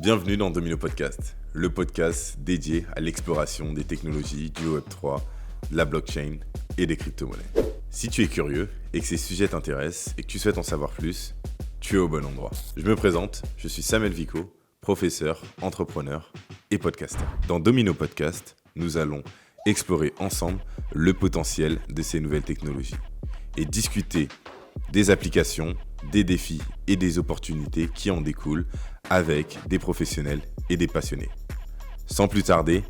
Bienvenue dans Domino Podcast, le podcast dédié à l'exploration des technologies du Web3, de la blockchain et des crypto-monnaies. Si tu es curieux et que ces sujets t'intéressent et que tu souhaites en savoir plus, tu es au bon endroit. Je me présente, je suis Samuel Vico, professeur, entrepreneur et podcasteur. Dans Domino Podcast, nous allons explorer ensemble le potentiel de ces nouvelles technologies et discuter des applications, des défis et des opportunités qui en découlent avec des professionnels et des passionnés. Sans plus tarder,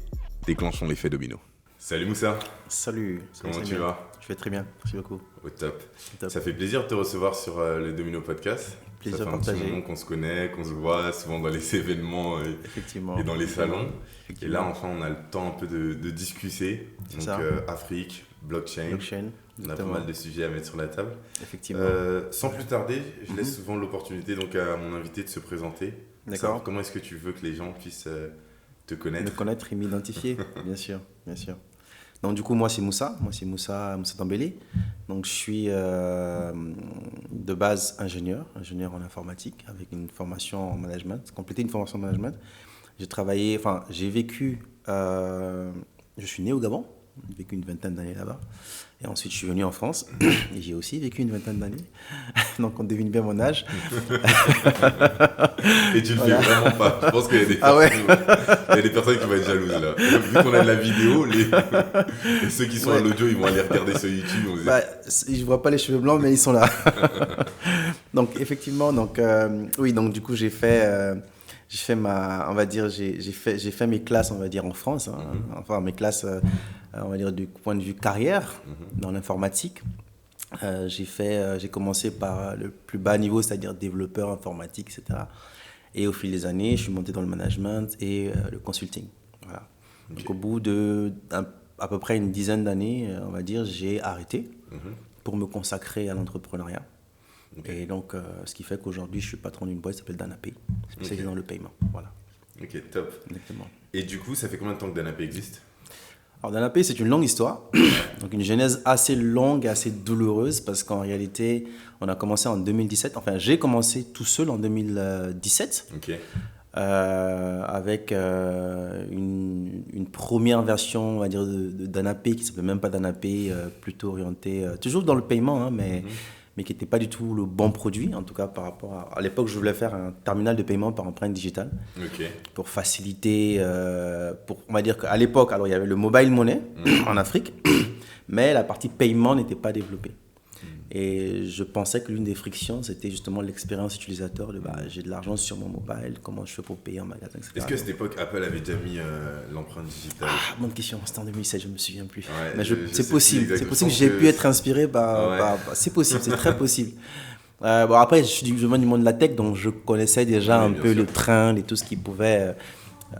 déclenchons l'effet domino. Salut Moussa. Salut. Comment tu vas ? Je vais très bien, merci beaucoup. Au top. Top. Ça fait plaisir de te recevoir sur le Domino Podcast. Plaisir ça fait un partagé. petit moment qu'on se connaît, qu'on se voit souvent dans les événements Effectivement. et dans les salons. Et Effectivement. là, enfin, on a le temps un peu de discuter. C'est Donc, ça. Afrique, blockchain. Blockchain, On a pas exactement. mal de sujets à mettre sur la table. Effectivement. Sans plus tarder, je laisse souvent l'opportunité donc à mon invité de se présenter. D'accord. Savoir comment est-ce que tu veux que les gens puissent te connaître. Me connaître et m'identifier, bien sûr. Donc du coup, moi c'est Moussa Dembélé. Donc je suis de base ingénieur en informatique avec une formation en management, complété une formation en management. J'ai vécu, je suis né au Gabon, j'ai vécu une vingtaine d'années là-bas. Et ensuite, je suis venu en France et j'ai aussi vécu une vingtaine d'années. Donc, on devine bien mon âge. Et tu le fais vraiment pas. Je pense qu'il y a des personnes qui vont être jalouses là. Vu qu'on a de la vidéo, et ceux qui sont à l'audio, ils vont aller regarder sur YouTube. Je vois pas les cheveux blancs, mais ils sont là. Donc, effectivement, donc du coup, j'ai fait mes classes, on va dire, en France. Enfin, mes classes, on va dire, du point de vue carrière dans l'informatique. J'ai commencé par le plus bas niveau, c'est-à-dire développeur informatique, etc. Et au fil des années, je suis monté dans le management et le consulting. Voilà. Okay. Donc, au bout à peu près une dizaine d'années, on va dire, j'ai arrêté pour me consacrer à l'entrepreneuriat. Okay. Et donc, ce qui fait qu'aujourd'hui, je suis patron d'une boîte qui s'appelle Danapay, spécialisée dans le paiement. Voilà. Ok, top. Exactement. Et du coup, ça fait combien de temps que Danapay existe ? Alors, Danapay, c'est une longue histoire. Donc, une genèse assez longue et assez douloureuse parce qu'en réalité, on a commencé en 2017. Enfin, j'ai commencé tout seul en 2017. Ok. Avec une première version, on va dire, de Danapay qui ne s'appelait même pas Danapay, plutôt orientée, toujours dans le paiement, mais qui n'était pas du tout le bon produit, en tout cas par rapport à l'époque, je voulais faire un terminal de paiement par empreinte digitale pour faciliter, on va dire qu'à l'époque, alors il y avait le mobile money en Afrique, mais la partie paiement n'était pas développée. Et je pensais que l'une des frictions, c'était justement l'expérience utilisateur de j'ai de l'argent sur mon mobile, comment je fais pour payer en magasin, etc. Est-ce qu'à cette époque, Apple avait déjà mis l'empreinte digitale ? Bonne question, c'était en 2007, je ne me souviens plus. Ouais, mais c'est possible que j'ai pu être inspiré par... C'est possible, c'est très possible. Après, je viens du monde de la tech, donc je connaissais déjà un peu le train et tout ce qui pouvait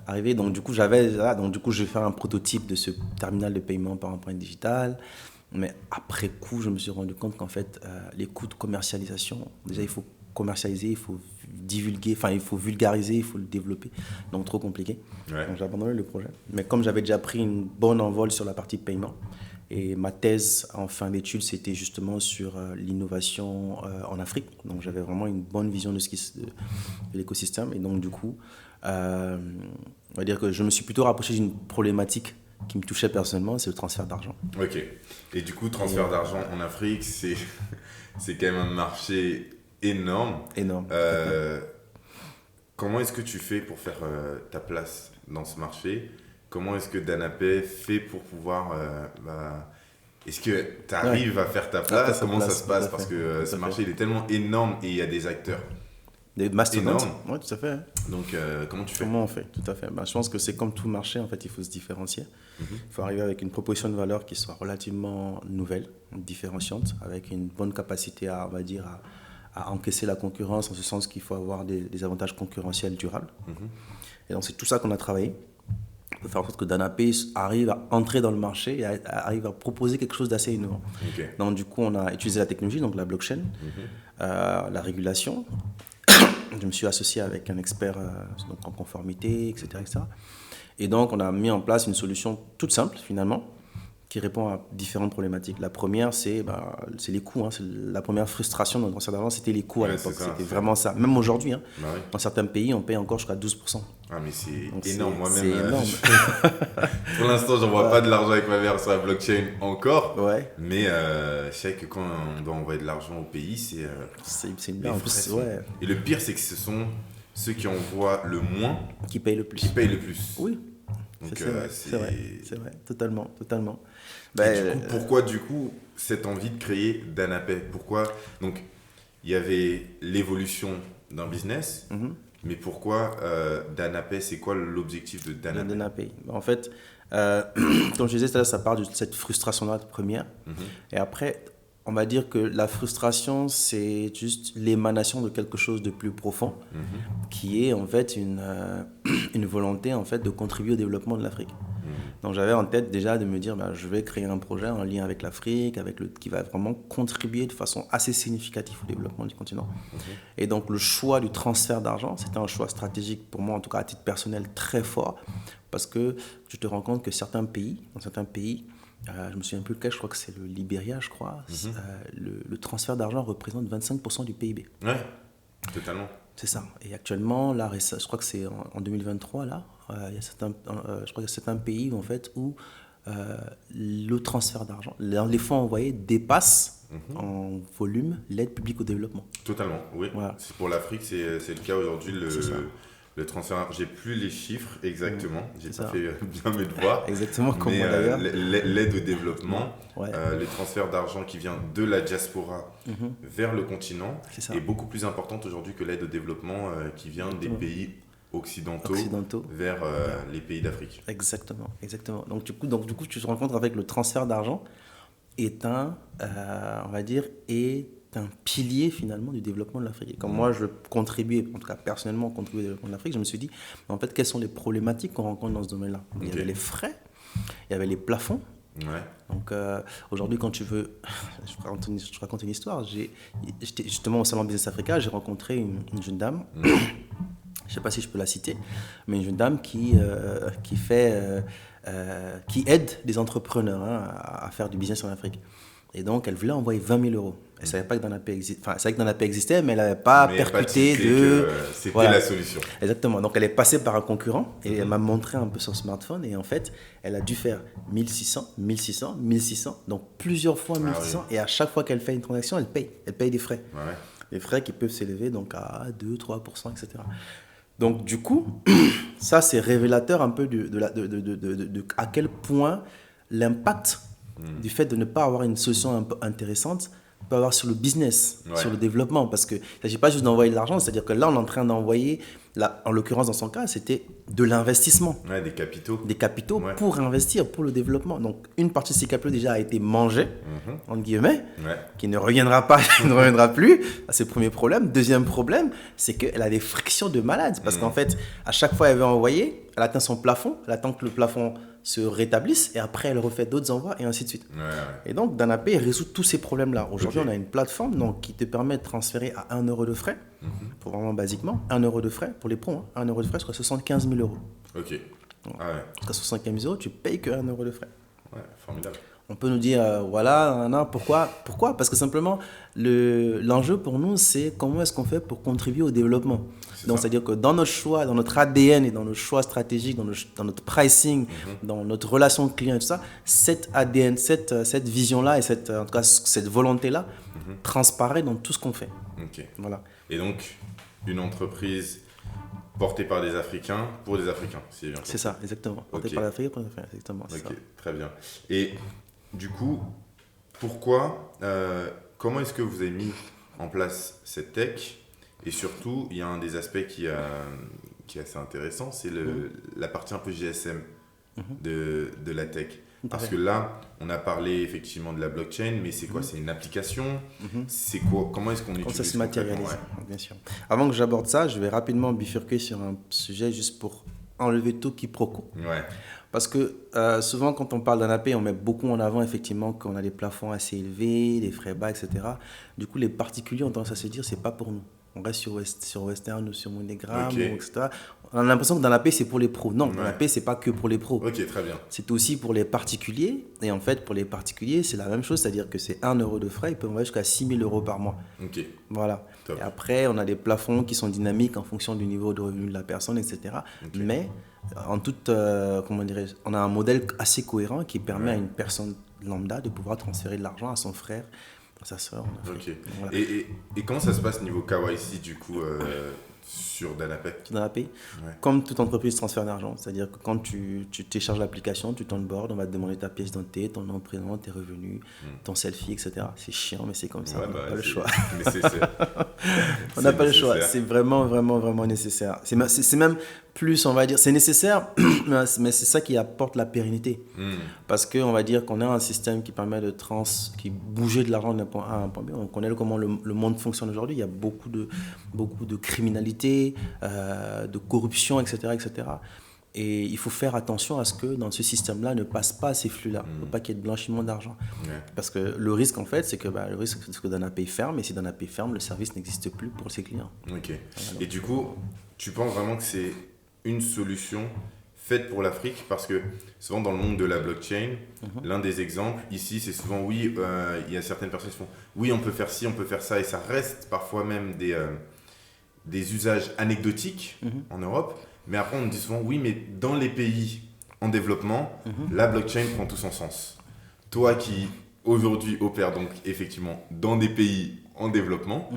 arriver. Donc du coup, je vais faire un prototype de ce terminal de paiement par empreinte digitale. Mais après coup, je me suis rendu compte qu'en fait, les coûts de commercialisation, déjà, il faut commercialiser, il faut divulguer, il faut vulgariser, il faut le développer. Donc, trop compliqué. Ouais. Donc, j'ai abandonné le projet. Mais comme j'avais déjà pris une bonne envol sur la partie paiement, et ma thèse en fin d'études, c'était justement sur l'innovation en Afrique. Donc, j'avais vraiment une bonne vision de l'écosystème. Et donc, du coup, on va dire que je me suis plutôt rapproché d'une problématique qui me touchait personnellement, c'est le transfert d'argent. Ok. Et du coup, transfert d'argent en Afrique, c'est quand même un marché énorme. Énorme. Comment est-ce que tu fais pour faire ta place dans ce marché ? Comment est-ce que Danapay fait pour pouvoir... est-ce que tu arrives à faire ta place ? Comment ça se passe ? Parce que ce marché, il est tellement énorme et il y a des acteurs. Des mastodontes. Oui, tout à fait. Donc, comment tu fais ? Comment on fait ? Tout à fait. Je pense que c'est comme tout marché, en fait, il faut se différencier. Il faut arriver avec une proposition de valeur qui soit relativement nouvelle, différenciante, avec une bonne capacité à, on va dire, à encaisser la concurrence, en ce sens qu'il faut avoir des avantages concurrentiels durables. Et donc, c'est tout ça qu'on a travaillé. On peut faire en sorte que Danapay arrive à entrer dans le marché et arrive à proposer quelque chose d'assez innovant. Okay. Donc, du coup, on a utilisé la technologie, donc la blockchain, la régulation. Je me suis associé avec un expert donc en conformité, etc., etc. Et donc, on a mis en place une solution toute simple, finalement, qui répond à différentes problématiques. La première, c'est les coûts. C'est la première frustration dans le transfert d'argent, c'était les coûts à l'époque. C'était vraiment ça. Même aujourd'hui, dans certains pays, on paye encore jusqu'à 12%. Ah, mais c'est énorme. Moi-même, c'est énorme. Pour l'instant, j'en vois pas de l'argent avec ma mère sur la blockchain encore. Ouais. Mais je sais que quand on doit envoyer de l'argent au pays, c'est une plus, Et le pire, c'est que ce sont ceux qui envoient le moins qui payent le plus. Oui. Donc, c'est vrai, totalement. Et pourquoi du coup cette envie de créer Danapay? Pourquoi? Donc il y avait l'évolution d'un business, mais pourquoi Danapay? C'est quoi l'objectif de Danapay? En fait, comme je disais, ça part de cette frustration-là première. Et après, on va dire que la frustration, c'est juste l'émanation de quelque chose de plus profond, qui est en fait une volonté en fait, de contribuer au développement de l'Afrique. Donc j'avais en tête déjà de me dire, je vais créer un projet en lien avec l'Afrique, qui va vraiment contribuer de façon assez significative au développement du continent. Et donc le choix du transfert d'argent, c'était un choix stratégique pour moi, en tout cas à titre personnel, très fort, parce que tu te rends compte que dans certains pays, je me souviens plus lequel, je crois que c'est le Libéria, je crois, le transfert d'argent représente 25% du PIB. Ouais, totalement. C'est ça. Et actuellement, là, je crois que c'est en 2023, là, il y a je crois que c'est un pays en fait, où le transfert d'argent, les fonds envoyés dépassent en volume l'aide publique au développement. Totalement, oui. Voilà. Pour l'Afrique, c'est le cas aujourd'hui. Le transfert, j'ai plus les chiffres exactement, j'ai pas fait bien mes devoirs. Exactement comme moi d'ailleurs. L'aide au développement, le transfert d'argent qui vient de la diaspora vers le continent est beaucoup plus importante aujourd'hui que l'aide au développement qui vient des pays occidentaux vers les pays d'Afrique. Exactement. Donc du coup, tu te rends compte avec le transfert d'argent est un pilier finalement du développement de l'Afrique. Et comme moi je contribuais, en tout cas personnellement contribuer au développement de l'Afrique, je me suis dit, en fait, quelles sont les problématiques qu'on rencontre dans ce domaine-là? Il y avait les frais, il y avait les plafonds. Donc aujourd'hui, quand tu veux, je raconte une histoire. J'étais justement au Salon Business Africa, j'ai rencontré une jeune dame. Je ne sais pas si je peux la citer, mais une jeune dame qui aide des entrepreneurs à faire du business en Afrique. Et donc, elle voulait envoyer 20 000 euros. Elle ne savait pas que Danapay existait. Enfin, elle savait que Danapay existait, mais elle n'avait pas percuté de... C'était la solution. Exactement. Donc, elle est passée par un concurrent et elle m'a montré un peu son smartphone. Et en fait, elle a dû faire 1600, 1600, 1600. Donc, plusieurs fois 1600. Et à chaque fois qu'elle fait une transaction, elle paye. Elle paye des frais. Des frais qui peuvent s'élever donc à 2, 3%, etc. Donc, du coup, ça, c'est révélateur un peu de à quel point l'impact du fait de ne pas avoir une solution un peu intéressante peut avoir sur le business, sur le développement. Parce qu'il ne s'agit pas juste d'envoyer de l'argent, c'est-à-dire que là, on est en train d'envoyer, en l'occurrence dans son cas, c'était de l'investissement. Des capitaux. Des capitaux pour investir, pour le développement. Donc, une partie de ces capitaux déjà a été mangée, entre guillemets, qui ne reviendra pas, qui ne reviendra plus. C'est le premier problème. Deuxième problème, c'est qu'elle a des frictions de malade. Parce qu'en fait, à chaque fois, elle veut envoyer, elle atteint son plafond, elle attend que le plafond se rétablissent et après elle refait d'autres envois et ainsi de suite. Et donc Danapay résout tous ces problèmes-là. Aujourd'hui, on a une plateforme qui te permet de transférer à 1 euro de frais, pour vraiment basiquement, 1 euro de frais pour les pros, 1 euro de frais jusqu'à 75 000 euros. Ok. Jusqu'à 75 000 euros, tu payes que 1 euro de frais. Formidable. On peut nous dire, pourquoi? Parce que simplement, l'enjeu pour nous, c'est comment est-ce qu'on fait pour contribuer au développement. Donc, c'est-à-dire que dans nos choix, dans notre ADN et dans nos choix stratégiques, dans notre pricing, dans notre relation client et tout ça, cet ADN, cette vision-là et en tout cas, cette volonté-là transparaît dans tout ce qu'on fait. Voilà. Et donc, une entreprise portée par des Africains pour des Africains, si j'ai bien compris. C'est ça, exactement. Portée par des Africains pour des Africains, exactement. Ok, ça. Très bien. Et du coup, comment est-ce que vous avez mis en place cette tech? Et surtout, il y a un des aspects qui est assez intéressant, c'est la partie un peu GSM de la tech. Parce que là, on a parlé effectivement de la blockchain, mais c'est quoi? C'est une application? C'est quoi? Comment est-ce qu'on utilise? Ça se matérialise, bien sûr. Avant que j'aborde ça, je vais rapidement bifurquer sur un sujet juste pour enlever tout quiproquo. Parce que souvent, quand on parle Danapay, on met beaucoup en avant effectivement qu'on a des plafonds assez élevés, des frais bas, etc. Du coup, les particuliers ont tendance à se dire c'est pas pour nous. on reste sur Western ou sur MoneyGram, etc. On a l'impression que DanaPay, c'est pour les pros. Non, DanaPay, c'est pas que pour les pros. Ok, très bien. C'est aussi pour les particuliers. Et en fait, pour les particuliers, c'est la même chose. C'est-à-dire que c'est 1 euro de frais. Ils peuvent envoyer jusqu'à 6 000 euros par mois. Ok. Voilà. Top. Et après, on a des plafonds qui sont dynamiques en fonction du niveau de revenu de la personne, etc. Okay. Mais, en toute, on a un modèle assez cohérent qui permet à une personne lambda de pouvoir transférer de l'argent à son frère, à sa soeur. Ok. Voilà. Et comment ça se passe niveau KYC, du coup sur DanaPay? Comme toute entreprise transfert d'argent, c'est-à-dire que quand tu télécharges l'application, tu t'onboardes, on va te demander ta pièce d'identité, ton nom, prénom, tes revenus, ton selfie, etc. C'est chiant, mais c'est comme ça, on n'a pas le choix. On n'a pas le choix, c'est vraiment, vraiment, vraiment nécessaire. C'est même plus, on va dire, c'est nécessaire, mais c'est ça qui apporte la pérennité. Parce qu'on va dire qu'on a un système qui permet de bouger de l'argent d'un point A à un point B. On connaît comment le monde fonctionne aujourd'hui. Il y a beaucoup de criminalité, de corruption, etc., etc. Et il faut faire attention à ce que dans ce système-là ne passe pas ces flux-là. Il ne faut pas qu'il y ait de blanchiment d'argent. Parce que le risque, en fait, c'est que DanaPay ferme. Et si DanaPay ferme, le service n'existe plus pour ses clients. Ok. Et du coup, tu penses vraiment que c'est une solution faite pour l'Afrique? Parce que souvent dans le monde de la blockchain, l'un des exemples ici, c'est souvent il y a certaines personnes qui font oui, on peut faire ci, on peut faire ça, et ça reste parfois même des usages anecdotiques en Europe. Mais après, on dit souvent oui, mais dans les pays en développement, la blockchain prend tout son sens. Toi qui aujourd'hui opères donc effectivement dans des pays en développement,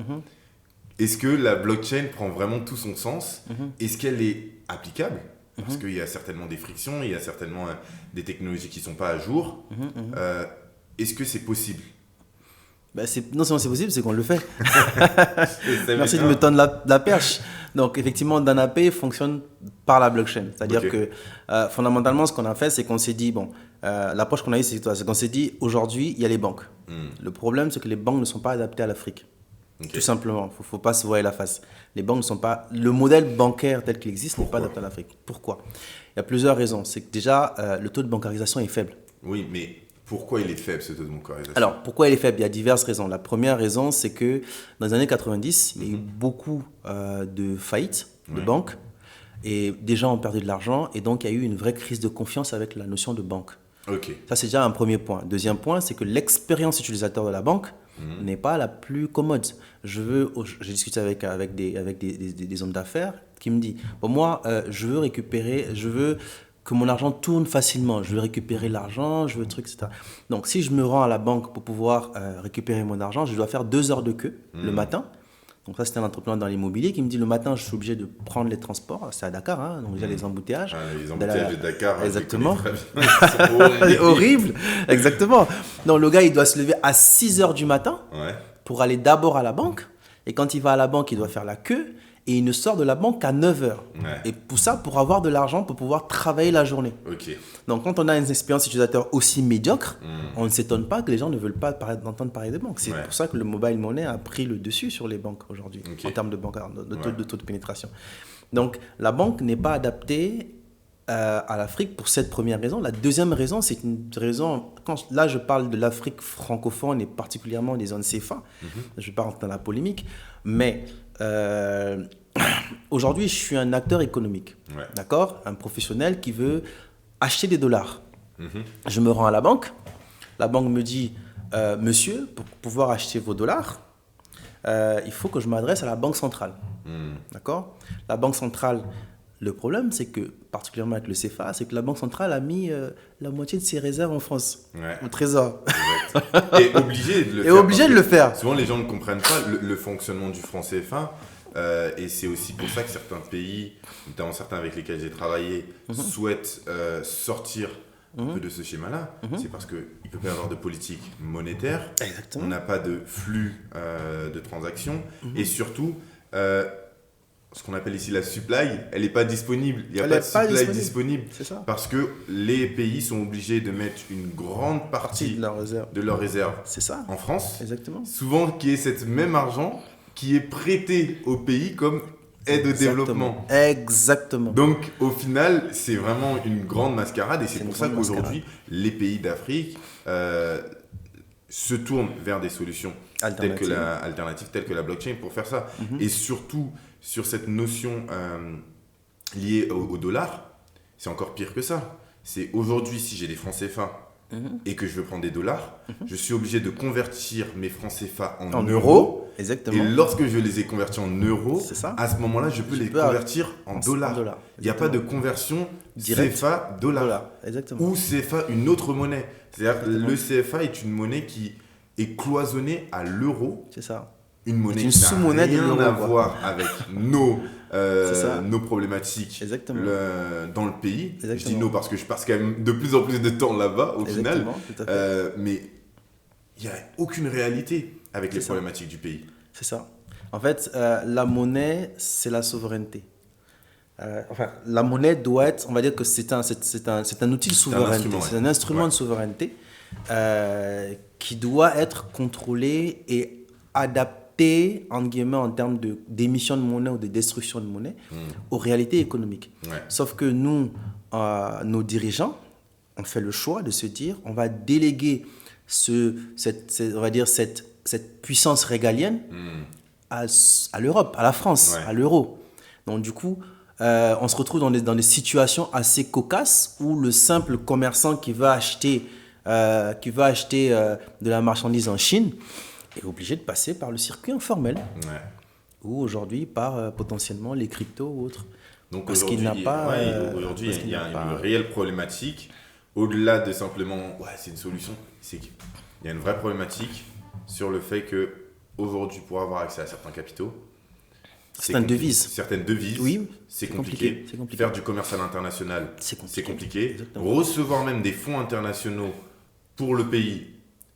est-ce que la blockchain prend vraiment tout son sens? Est-ce qu'elle est applicable? Parce qu'il y a certainement des frictions, il y a certainement des technologies qui ne sont pas à jour. Est-ce que c'est possible? Non seulement c'est possible, c'est qu'on le fait. Merci de me tendre la perche. Donc effectivement, DanaPay fonctionne par la blockchain. C'est-à-dire que fondamentalement, ce qu'on a fait, c'est qu'on s'est dit, l'approche qu'on a eue, c'est qu'on s'est dit, aujourd'hui, il y a les banques. Le problème, c'est que les banques ne sont pas adaptées à l'Afrique. Tout simplement, il ne faut pas se voiler la face. Les banques ne sont pas... Le modèle bancaire tel qu'il existe n'est pas adapté à l'Afrique. Pourquoi? Il y a plusieurs raisons. C'est que déjà, le taux de bancarisation est faible. Oui, mais pourquoi il est faible, ce taux de bancarisation? Alors, pourquoi il est faible? Il y a diverses raisons. La première raison, c'est que dans les années 90, il y a eu beaucoup de faillites de banques et des gens ont perdu de l'argent et donc il y a eu une vraie crise de confiance avec la notion de banque. Ça, c'est déjà un premier point. Deuxième point, c'est que l'expérience utilisateur de la banque n'est pas la plus commode. J'ai discuté avec des hommes d'affaires qui me disent moi, je veux que mon argent tourne facilement. Je veux récupérer l'argent, je veux truc, etc. Donc, si je me rends à la banque pour pouvoir récupérer mon argent, je dois faire 2 heures de queue le matin. Donc, ça, c'était un entrepreneur dans l'immobilier qui me dit le matin, je suis obligé de prendre les transports. C'est à Dakar, donc il y a les embouteillages. Les embouteillages de Dakar. Exactement. C'est horrible. Exactement. Donc, le gars, il doit se lever à 6 heures du matin pour aller d'abord à la banque. Et quand il va à la banque, il doit faire la queue. Et il ne sort de la banque qu'à 9 heures. Et pour ça, pour avoir de l'argent, pour pouvoir travailler la journée. Donc, quand on a une expérience utilisateur aussi médiocre, on ne s'étonne pas que les gens ne veulent pas entendre parler des banques. C'est pour ça que le mobile money a pris le dessus sur les banques aujourd'hui, en termes de taux de pénétration. Donc, la banque n'est pas adaptée à l'Afrique pour cette première raison. La deuxième raison, c'est une raison... Là, je parle de l'Afrique francophone et particulièrement des zones CFA. Je ne vais pas rentrer dans la polémique, mais... aujourd'hui, je suis un acteur économique, d'accord, un professionnel qui veut acheter des dollars. Je me rends à la banque me dit monsieur, pour pouvoir acheter vos dollars, il faut que je m'adresse à la banque centrale. D'accord? La banque centrale, le problème, c'est que, particulièrement avec le CFA, c'est que la banque centrale a mis la moitié de ses réserves en France, au trésor. Et obligé de le faire. Souvent, les gens ne comprennent pas le fonctionnement du franc CFA. Et c'est aussi pour ça que certains pays, notamment certains avec lesquels j'ai travaillé, souhaitent sortir un peu de ce schéma-là. C'est parce qu'il ne peut pas y avoir de politique monétaire. On n'a pas de flux de transactions. Et surtout... ce qu'on appelle ici la supply, elle n'est pas disponible. Il n'y a pas de supply disponible. Parce que les pays sont obligés de mettre une grande partie de leurs réserves en France. Souvent, qui est cet même argent qui est prêté au pays comme aide au développement. Donc, au final, c'est vraiment une grande mascarade. Et c'est pour ça qu'aujourd'hui, les pays d'Afrique se tournent vers des solutions telles que la blockchain pour faire ça. Et surtout, sur cette notion liée au dollar, c'est encore pire que ça. C'est aujourd'hui, si j'ai des francs CFA et que je veux prendre des dollars, je suis obligé de convertir mes francs CFA en euros. Exactement. Et lorsque je les ai convertis en euros, à ce moment-là, je peux les convertir en dollars. Il n'y a pas de conversion CFA-dollar. Exactement. Ou CFA, une autre monnaie. C'est-à-dire que le CFA est une monnaie qui est cloisonnée à l'euro. C'est ça. Une monnaie qui n'a rien à voir avec nos problématiques dans le pays. Exactement. Je dis nos parce que je passe quand même de plus en plus de temps là-bas au final. Tout à fait. Mais il n'y a aucune réalité avec les problématiques du pays. C'est ça. En fait, la monnaie, c'est la souveraineté. La monnaie doit être, on va dire que c'est un outil de souveraineté. C'est un instrument de souveraineté qui doit être contrôlé et adapté, entre guillemets, en termes d'émission de monnaie ou de destruction de monnaie aux réalités économiques. Sauf que nous, nos dirigeants, on fait le choix de se dire, on va déléguer on va dire cette puissance régalienne à l'Europe, à la France, à l'euro. Donc du coup, on se retrouve dans des situations assez cocasses où le simple commerçant qui va acheter de la marchandise en Chine est obligé de passer par le circuit informel. Ou aujourd'hui par potentiellement les cryptos ou autres. Donc aujourd'hui, il y a une réelle problématique. Au-delà de simplement, c'est une solution, c'est qu'il y a une vraie problématique sur le fait que aujourd'hui, pour avoir accès à certains capitaux, certaines devises, oui, c'est compliqué. Faire du commerce à l'international, c'est compliqué. Exactement. Recevoir même des fonds internationaux pour le pays,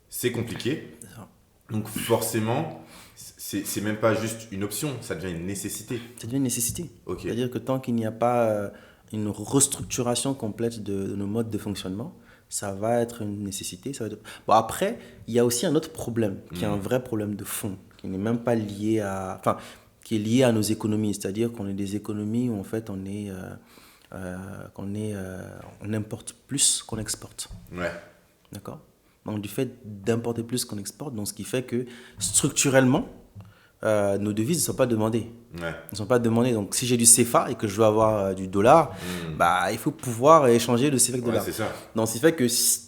c'est compliqué. Donc forcément, c'est même pas juste une option, ça devient une nécessité. Ça devient une nécessité. C'est-à-dire que tant qu'il n'y a pas une restructuration complète de nos modes de fonctionnement, ça va être une nécessité. Bon, après, il y a aussi un autre problème, qui est un vrai problème de fond, qui n'est même pas lié qui est lié à nos économies. C'est-à-dire qu'on est des économies où en fait on importe plus qu'on exporte. D'accord ? Donc du fait d'importer plus qu'on exporte, donc ce qui fait que structurellement, nos devises ne sont pas demandées. Ne sont pas demandées. Donc si j'ai du CFA et que je veux avoir du dollar, il faut pouvoir échanger le CFA avec dollar. C'est ça. Donc ce qui fait que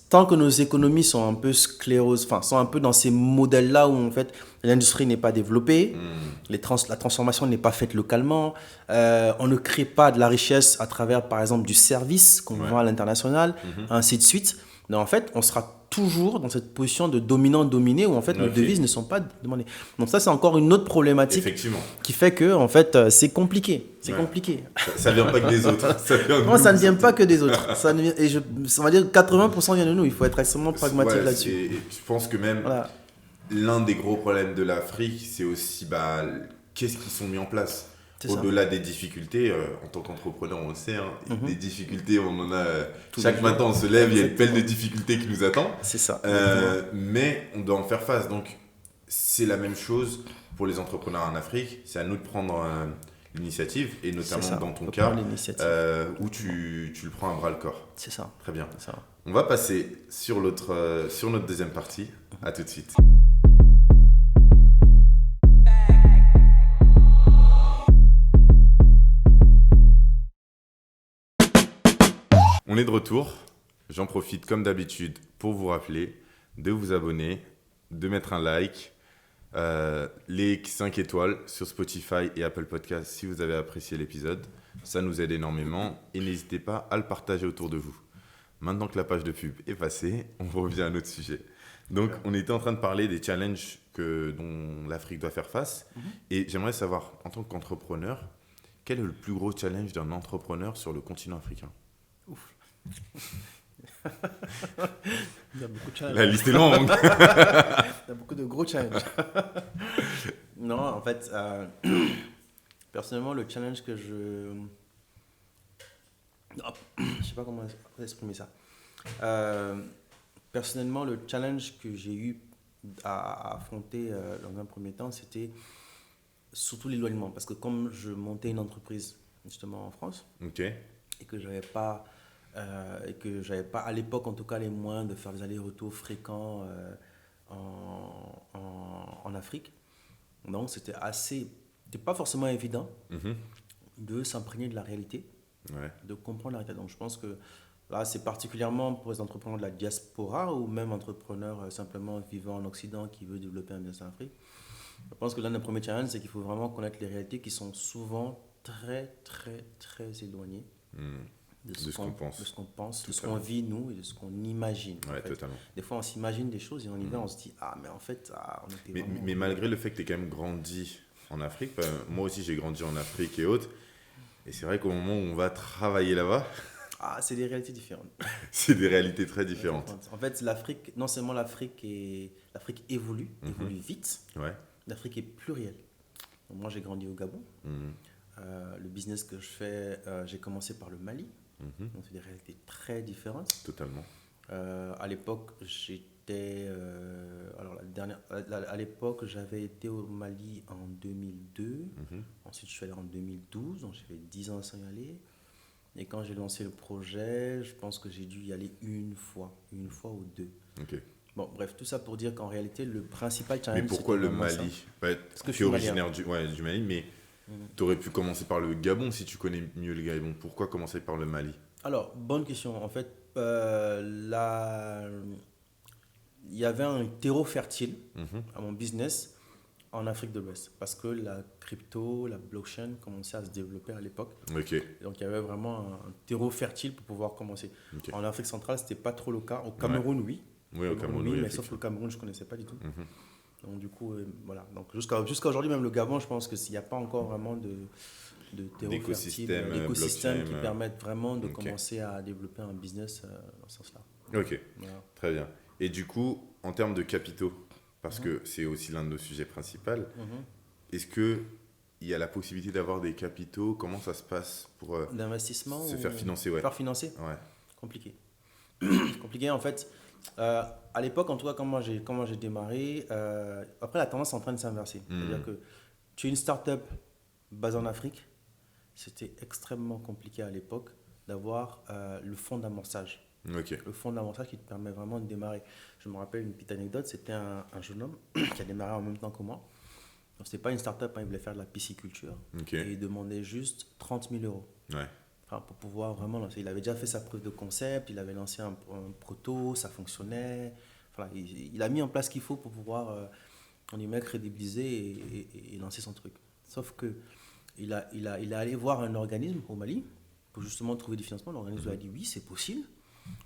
tant que nos économies sont un peu sclérosées, sont un peu dans ces modèles-là où en fait l'industrie n'est pas développée, la transformation n'est pas faite localement, on ne crée pas de la richesse à travers par exemple du service qu'on vend à l'international, ainsi de suite. Donc en fait, on sera toujours dans cette position de dominant-dominé où en fait nos devises ne sont pas demandées. Donc ça, c'est encore une autre problématique qui fait que en fait, c'est compliqué. C'est compliqué. Ça vient pas que des autres. Non, ça ne vient pas que des autres. On va dire que 80% vient de nous. Il faut être extrêmement pragmatique là-dessus. Et je pense que même l'un des gros problèmes de l'Afrique, c'est aussi qu'est-ce qu'ils sont mis en place. Au-delà des difficultés, en tant qu'entrepreneur, on le sait, des difficultés, on en a. Chaque matin, on se lève, il y a une pelle de difficultés qui nous attend. C'est ça. Mais on doit en faire face. Donc, c'est la même chose pour les entrepreneurs en Afrique. C'est à nous de prendre l'initiative, et notamment dans ton cas, où tu le prends à bras le corps. C'est ça. Très bien. On va passer sur notre deuxième partie. À tout de suite. On est de retour. J'en profite comme d'habitude pour vous rappeler de vous abonner, de mettre un like, les 5 étoiles sur Spotify et Apple Podcasts si vous avez apprécié l'épisode. Ça nous aide énormément et n'hésitez pas à le partager autour de vous. Maintenant que la page de pub est passée, on revient à notre sujet. Donc, on était en train de parler des challenges dont l'Afrique doit faire face. Et j'aimerais savoir, en tant qu'entrepreneur, quel est le plus gros challenge d'un entrepreneur sur le continent africain ? Ouf. Il y a beaucoup de challenges. La liste est longue. Il y a beaucoup de gros challenges. Non, en fait, personnellement, le challenge que je sais pas comment exprimer ça. Personnellement, le challenge que j'ai eu à affronter dans un premier temps, c'était surtout l'éloignement. Parce que comme je montais une entreprise justement en France, et que j'avais pas à l'époque en tout cas les moyens de faire des allers-retours fréquents en Afrique. Donc, c'était pas forcément évident de s'imprégner de la réalité, de comprendre la réalité. Donc, je pense que là, c'est particulièrement pour les entrepreneurs de la diaspora ou même entrepreneurs simplement vivant en Occident qui veulent développer un business en Afrique. Je pense que l'un des premiers challenges, c'est qu'il faut vraiment connaître les réalités qui sont souvent très, très, très éloignées de ce qu'on pense, de ce qu'on vit, nous, et de ce qu'on imagine. Totalement. Des fois, on s'imagine des choses et on y va, on se dit, mais en fait, on était vraiment... Mais malgré le fait que tu aies quand même grandi en Afrique, moi aussi, j'ai grandi en Afrique et autres, et c'est vrai qu'au moment où on va travailler là-bas... c'est des réalités différentes. C'est des réalités très différentes. En fait, l'Afrique, non seulement l'Afrique évolue vite, l'Afrique est plurielle. Donc, moi, j'ai grandi au Gabon. Le business que je fais, j'ai commencé par le Mali. Donc, c'est des réalités très différentes. Totalement. À l'époque, à l'époque, j'avais été au Mali en 2002. Ensuite, je suis allé en 2012. Donc, j'ai fait 10 ans sans y aller. Et quand j'ai lancé le projet, je pense que j'ai dû y aller une fois ou deux. Bon, bref, tout ça pour dire qu'en réalité, le principal challenge... Mais pourquoi le Mali? Parce que tu es originaire du Mali, mais tu aurais pu commencer par le Gabon si tu connais mieux le Gabon. Pourquoi commencer par le Mali? Alors, bonne question. En fait, il y avait un terreau fertile à mon business en Afrique de l'Ouest, parce que la crypto, la blockchain commençait à se développer à l'époque. Donc il y avait vraiment un terreau fertile pour pouvoir commencer. En Afrique centrale, c'était pas trop le cas. Au Cameroun, oui. Oui, au Cameroun, oui, mais sauf que le Cameroun, je connaissais pas du tout. Donc du coup, voilà. Donc jusqu'à aujourd'hui, même le Gabon, je pense que s'il n'y a pas encore vraiment de terreau fertile, d'écosystèmes qui permettent vraiment de commencer à développer un business dans ce sens-là. Voilà. Très bien. Et du coup, en termes de capitaux, parce que c'est aussi l'un de nos sujets principaux. Est-ce qu'il y a la possibilité d'avoir des capitaux? Comment ça se passe pour d'investissement se faire financer? Faire financer? Compliqué. Compliqué, en fait. À l'époque, en tout cas, comment j'ai démarré, après, la tendance est en train de s'inverser. C'est-à-dire que tu es une start-up basée en Afrique, c'était extrêmement compliqué à l'époque d'avoir le fonds d'amorçage. Le fonds d'amorçage qui te permet vraiment de démarrer. Je me rappelle une petite anecdote, c'était un jeune homme qui a démarré en même temps que moi. Donc, ce n'était pas une start-up, il voulait faire de la pisciculture. Et il demandait juste 30 000 euros pour pouvoir vraiment lancer. Il avait déjà fait sa preuve de concept, il avait lancé un proto, ça fonctionnait. Voilà, il a mis en place ce qu'il faut pour pouvoir crédibiliser et lancer son truc. Sauf qu'il est allé voir un organisme au Mali pour justement trouver du financement. L'organisme lui a dit oui, c'est possible.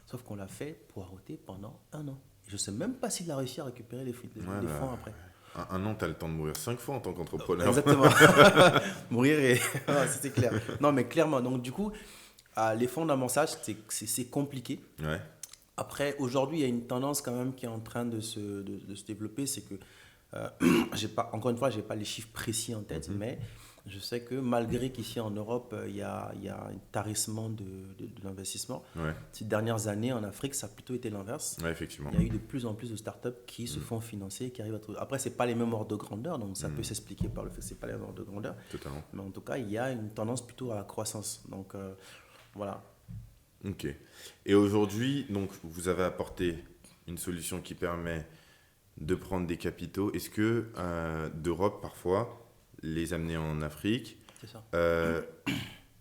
Sauf qu'on l'a fait poireauter pendant 1 an. Et je ne sais même pas s'il a réussi à récupérer les fonds après. Un an, tu as le temps de mourir 5 fois en tant qu'entrepreneur. Exactement. Mourir c'était clair. Non, mais clairement. Donc, du coup, les fonds d'amorçage, c'est compliqué. Après, aujourd'hui, il y a une tendance quand même qui est en train de se développer. C'est que, encore une fois, je n'ai pas les chiffres précis en tête, mais je sais que malgré qu'ici en Europe, il y a un tarissement de l'investissement, ces dernières années en Afrique, ça a plutôt été l'inverse. Effectivement. Il y a eu de plus en plus de startups qui se font financer, qui arrivent à trouver. Après, ce n'est pas les mêmes ordres de grandeur, donc ça peut s'expliquer par le fait que ce n'est pas les mêmes ordres de grandeur. Totalement. Mais en tout cas, il y a une tendance plutôt à la croissance. Donc, voilà. Ok. Et aujourd'hui, donc, vous avez apporté une solution qui permet de prendre des capitaux. Est-ce que d'Europe, parfois, les amener en Afrique, c'est ça.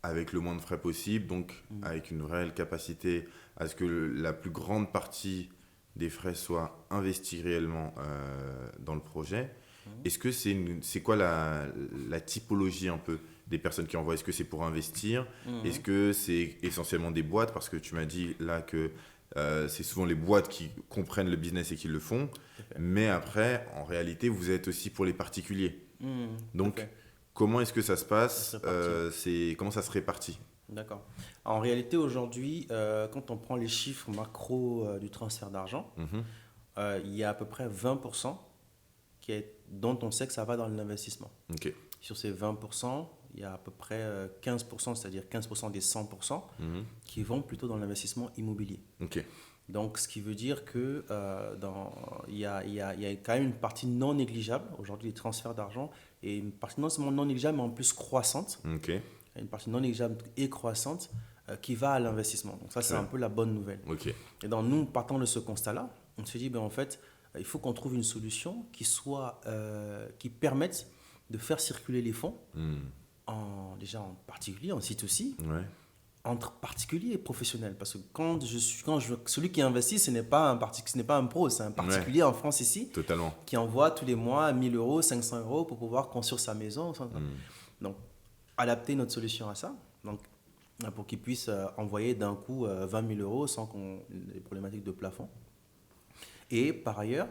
avec le moins de frais possible, donc avec une réelle capacité à ce que la plus grande partie des frais soit investie réellement dans le projet. Est-ce que c'est quoi la typologie un peu des personnes qui envoient? Est-ce que c'est pour investir? Est-ce que c'est essentiellement des boîtes? Parce que tu m'as dit là que c'est souvent les boîtes qui comprennent le business et qui le font. Mais après, en réalité, vous êtes aussi pour les particuliers. Donc, comment est-ce que ça se passe? Comment ça se répartit? D'accord. En réalité, aujourd'hui, quand on prend les chiffres macro du transfert d'argent, il y a à peu près 20% dont on sait que ça va dans l'investissement. Sur ces 20%, il y a à peu près 15%, c'est-à-dire 15% des 100% qui vont plutôt dans l'investissement immobilier. Donc, ce qui veut dire qu'il y a quand même une partie non négligeable, aujourd'hui, des transferts d'argent, et une partie non seulement non négligeable, mais en plus croissante. Une partie non négligeable et croissante qui va à l'investissement. Donc, ça, c'est un peu la bonne nouvelle. Et donc, nous, partant de ce constat-là, on se dit, en fait, il faut qu'on trouve une solution qui permette de faire circuler les fonds, déjà en particulier, en C2C, entre particuliers et professionnels. Parce que celui qui investit, ce n'est pas un pro, c'est un particulier en France ici, qui envoie tous les mois 1 000 euros, 500 euros pour pouvoir construire sa maison. Donc, adapter notre solution à ça, donc, pour qu'il puisse envoyer d'un coup 20 000 euros sans les problématiques de plafond. Et par ailleurs,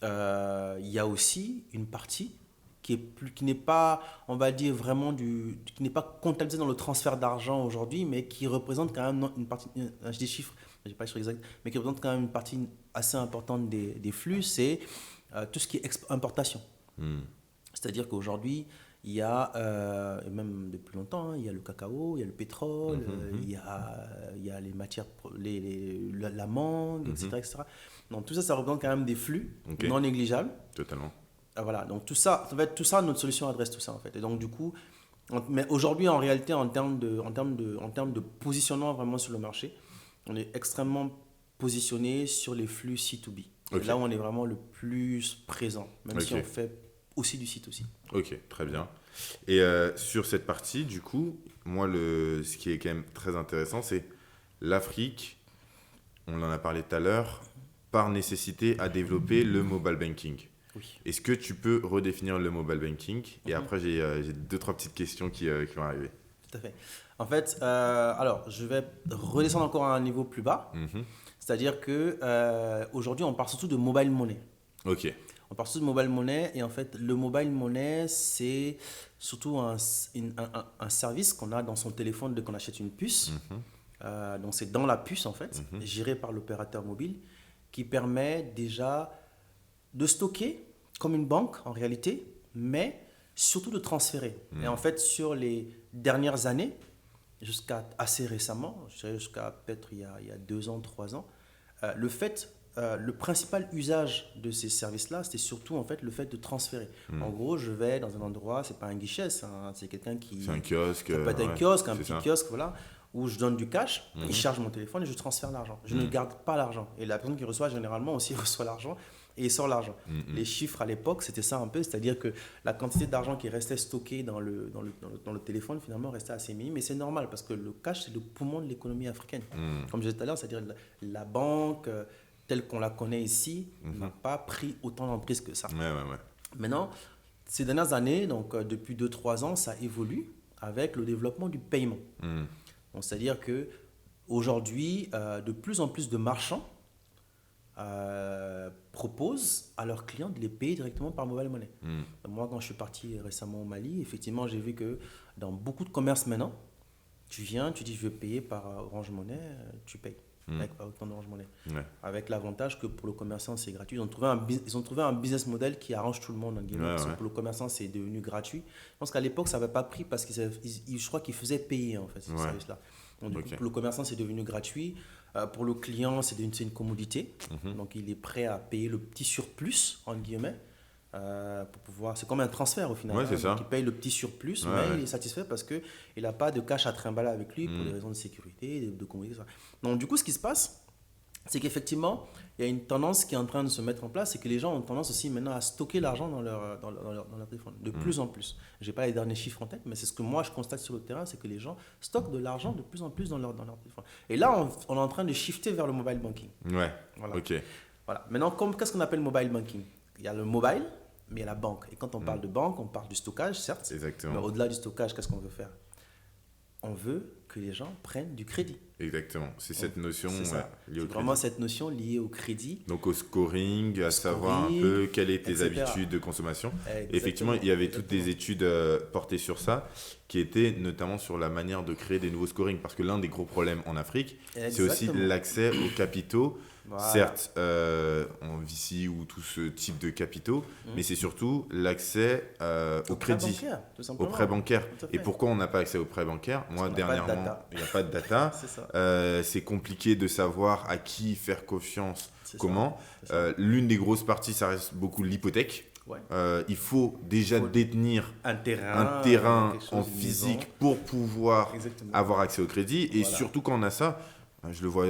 il y a aussi une partie qui n'est pas, on va dire vraiment qui n'est pas comptabilisée dans le transfert d'argent aujourd'hui, mais qui représente quand même une partie, j'ai des chiffres, je n'ai pas les chiffres exacts, mais qui représente quand même une partie assez importante des flux, c'est tout ce qui est importation. C'est-à-dire qu'aujourd'hui, il y a, et même depuis longtemps, il y a le cacao, il y a le pétrole, il y a les matières, la mangue, etc. Donc tout ça, ça représente quand même des flux non négligeables. Totalement. Voilà, donc tout ça, notre solution adresse tout ça en fait. Et donc du coup, mais aujourd'hui en réalité, en termes de positionnement vraiment sur le marché, on est extrêmement positionné sur les flux C2B. C'est là où on est vraiment le plus présent, même si on fait aussi du site aussi. Ok, très bien. Et sur cette partie, du coup, moi, ce qui est quand même très intéressant, c'est l'Afrique, on en a parlé tout à l'heure, par nécessité à développer le mobile banking. Oui. Est-ce que tu peux redéfinir le mobile banking? Et après, j'ai 2-3 petites questions qui vont arriver. Tout à fait. En fait, alors, je vais redescendre encore à un niveau plus bas. C'est-à-dire qu'aujourd'hui, on parle surtout de mobile money. Ok. On parle surtout de mobile money. Et en fait, le mobile money, c'est surtout un service qu'on a dans son téléphone dès qu'on achète une puce. Donc, c'est dans la puce, en fait, géré par l'opérateur mobile, qui permet déjà de stocker comme une banque en réalité, mais surtout de transférer. Et en fait, sur les dernières années, jusqu'à assez récemment, je dirais jusqu'à peut-être il y a 2 ans, 3 ans, le principal usage de ces services-là, c'était surtout en fait le fait de transférer. En gros, je vais dans un endroit, c'est pas un guichet, c'est quelqu'un qui... C'est un kiosque. Ça peut être un kiosque, un petit kiosque, voilà, où je donne du cash, il charge mon téléphone et je transfère l'argent. Je ne garde pas l'argent. Et la personne qui reçoit, généralement aussi reçoit l'argent et il sort l'argent. Les chiffres à l'époque, c'était ça un peu, c'est-à-dire que la quantité d'argent qui restait stockée dans le téléphone, finalement, restait assez minime. Mais c'est normal parce que le cash, c'est le poumon de l'économie africaine. Comme je disais tout à l'heure, c'est-à-dire la banque telle qu'on la connaît ici n'a pas pris autant d'emprise que ça. Maintenant, ces dernières années, donc depuis 2-3 ans, ça évolue avec le développement du paiement. Donc, c'est-à-dire qu'aujourd'hui, de plus en plus de marchands proposent à leurs clients de les payer directement par mobile money. Moi, quand je suis parti récemment au Mali, effectivement, j'ai vu que dans beaucoup de commerces maintenant, tu viens, tu dis je veux payer par Orange Money, tu payes avec autant d'Orange Money. Avec l'avantage que pour le commerçant, c'est gratuit. Ils ont trouvé un business model qui arrange tout le monde. Pour le commerçant, c'est devenu gratuit. Je pense qu'à l'époque, ça n'avait pas pris parce que je crois qu'ils faisaient payer en fait, ce service-là. Donc, du coup, pour le commerçant, c'est devenu gratuit. Pour le client, c'est une commodité. Donc, il est prêt à payer le petit surplus, entre guillemets, pour pouvoir... C'est comme un transfert au final. C'est ça. Donc, il paye le petit surplus, mais il est satisfait parce qu'il n'a pas de cash à trimballer avec lui pour des raisons de sécurité, de commodité. Donc, du coup, ce qui se passe, c'est qu'effectivement, il y a une tendance qui est en train de se mettre en place, c'est que les gens ont tendance aussi maintenant à stocker l'argent dans leur téléphone, de plus en plus. Je n'ai pas les derniers chiffres en tête, mais c'est ce que moi je constate sur le terrain, c'est que les gens stockent de l'argent de plus en plus dans leur téléphone. Et là, on est en train de shifter vers le mobile banking. Voilà. Maintenant, qu'est-ce qu'on appelle mobile banking? Il y a le mobile, mais il y a la banque. Et quand on parle de banque, on parle du stockage, certes. Exactement. Mais au-delà du stockage, qu'est-ce qu'on veut faire? On veut que les gens prennent du crédit. Exactement. C'est cette notion liée au crédit. C'est vraiment cette notion liée au crédit. Donc au scoring, à savoir un peu quelles étaient tes habitudes de consommation. Effectivement, il y avait toutes des études portées sur ça, qui étaient notamment sur la manière de créer des nouveaux scorings. Parce que l'un des gros problèmes en Afrique, c'est aussi l'accès aux capitaux. Certes, en VC ou tout ce type de capitaux, mais c'est surtout l'accès au crédit, au prêt bancaire. Et pourquoi on n'a pas accès au prêt bancaire? Moi, dernièrement, il n'y a pas de data. C'est compliqué de savoir à qui faire confiance, comment. L'une des grosses parties, ça reste beaucoup l'hypothèque. Il faut déjà détenir un terrain en physique pour pouvoir avoir accès au crédit. Et surtout quand on a ça, je le vois,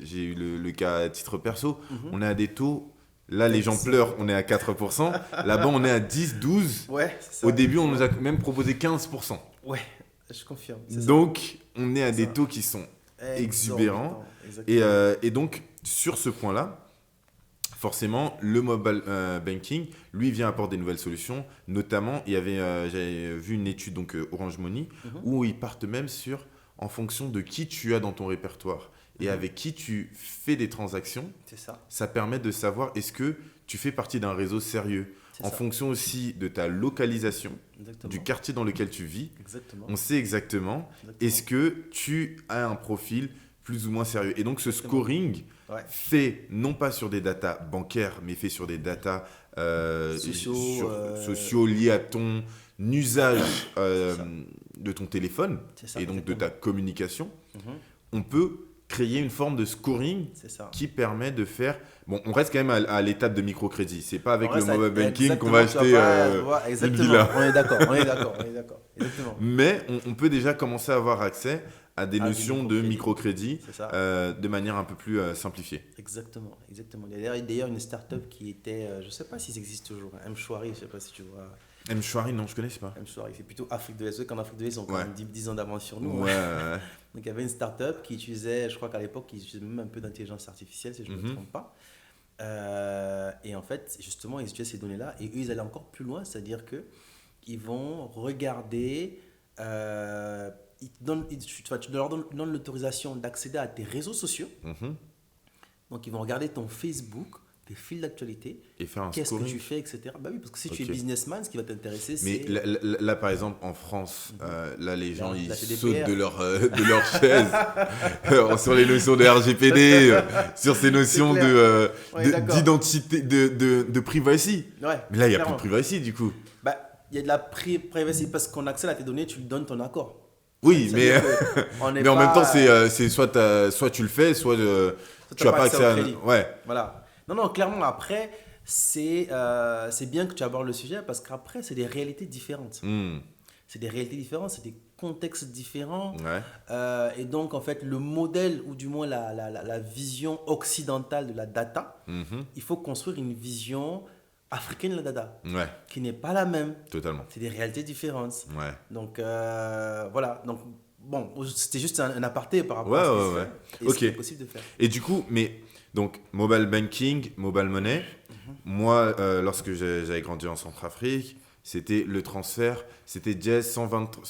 j'ai eu le cas à titre perso, on a des taux Là, les gens pleurent, on est à 4%. Là-bas, on est à 10, 12. Ouais, c'est ça. Au début, on nous a même proposé 15%. Ouais, je confirme. Donc, on est à des ça. taux qui sont exubérants. Et donc, sur ce point-là, forcément, le mobile banking, lui, vient apporter des nouvelles solutions. Notamment, j'avais vu une étude, donc Orange Money, où ils partent même en fonction de qui tu as dans ton répertoire et avec qui tu fais des transactions. C'est ça. Ça permet de savoir est-ce que tu fais partie d'un réseau sérieux. En fonction aussi de ta localisation, du quartier dans lequel tu vis, on sait exactement est-ce que tu as un profil plus ou moins sérieux. Et donc, ce scoring fait non pas sur des datas bancaires, mais fait sur des datas sociaux liés à ton usage de ton téléphone et donc de ta communication. On peut créer une forme de scoring qui permet de faire... Bon, on reste quand même à l'étape de microcrédit. C'est pas avec le mobile banking qu'on va acheter une villa. On est d'accord. Exactement. Mais on peut déjà commencer à avoir accès à des notions de microcrédit de manière un peu plus simplifiée. Exactement. Il y a d'ailleurs une start-up qui était, je ne sais pas si ça existe toujours, M-Chouari, je ne sais pas si tu vois. M-Chouari, non, je ne connais pas. M-Chouari, c'est plutôt Afrique de l'Est. Qu'en Afrique de l'Est, ils ont quand même 10 ans d'avance sur nous. Ouais. Donc il y avait une start-up qui utilisait, je crois qu'à l'époque, ils utilisaient même un peu d'intelligence artificielle, si je ne me trompe pas. Et en fait, justement, ils utilisaient ces données-là et eux, ils allaient encore plus loin, c'est-à-dire qu'ils vont regarder... tu leur donnes l'autorisation d'accéder à tes réseaux sociaux. Donc, ils vont regarder ton Facebook, tes fils d'actualité, et faire un qu'est-ce scoring. Que tu fais, etc. Bah oui, parce que si tu es businessman, ce qui va t'intéresser, mais c'est... là, par exemple, en France, là, les gens, ils CDPR. sautent de leur chaise sur les notions de RGPD, sur ces notions d'identité, de privacy. Ouais, mais là, il n'y a plus de privacy, du coup. Bah, il y a de la privacy parce qu'on accède à tes données, tu lui donnes ton accord. Oui, mais en même temps, c'est soit tu le fais, soit tu n'as pas accès à... Ouais. Voilà. Non, clairement, après, c'est bien que tu abordes le sujet parce qu'après, c'est des réalités différentes. C'est des réalités différentes, c'est des contextes différents. Et donc, en fait, le modèle, ou du moins la vision occidentale de la data, il faut construire une vision africaine de la data, qui n'est pas la même. Totalement. C'est des réalités différentes. Donc, voilà. Donc, bon, c'était juste un aparté par rapport à ce qui est possible de faire. Et du coup, donc, mobile banking, mobile money, moi, lorsque j'avais grandi en Centrafrique, c'était le transfert, c'était Jazz 120...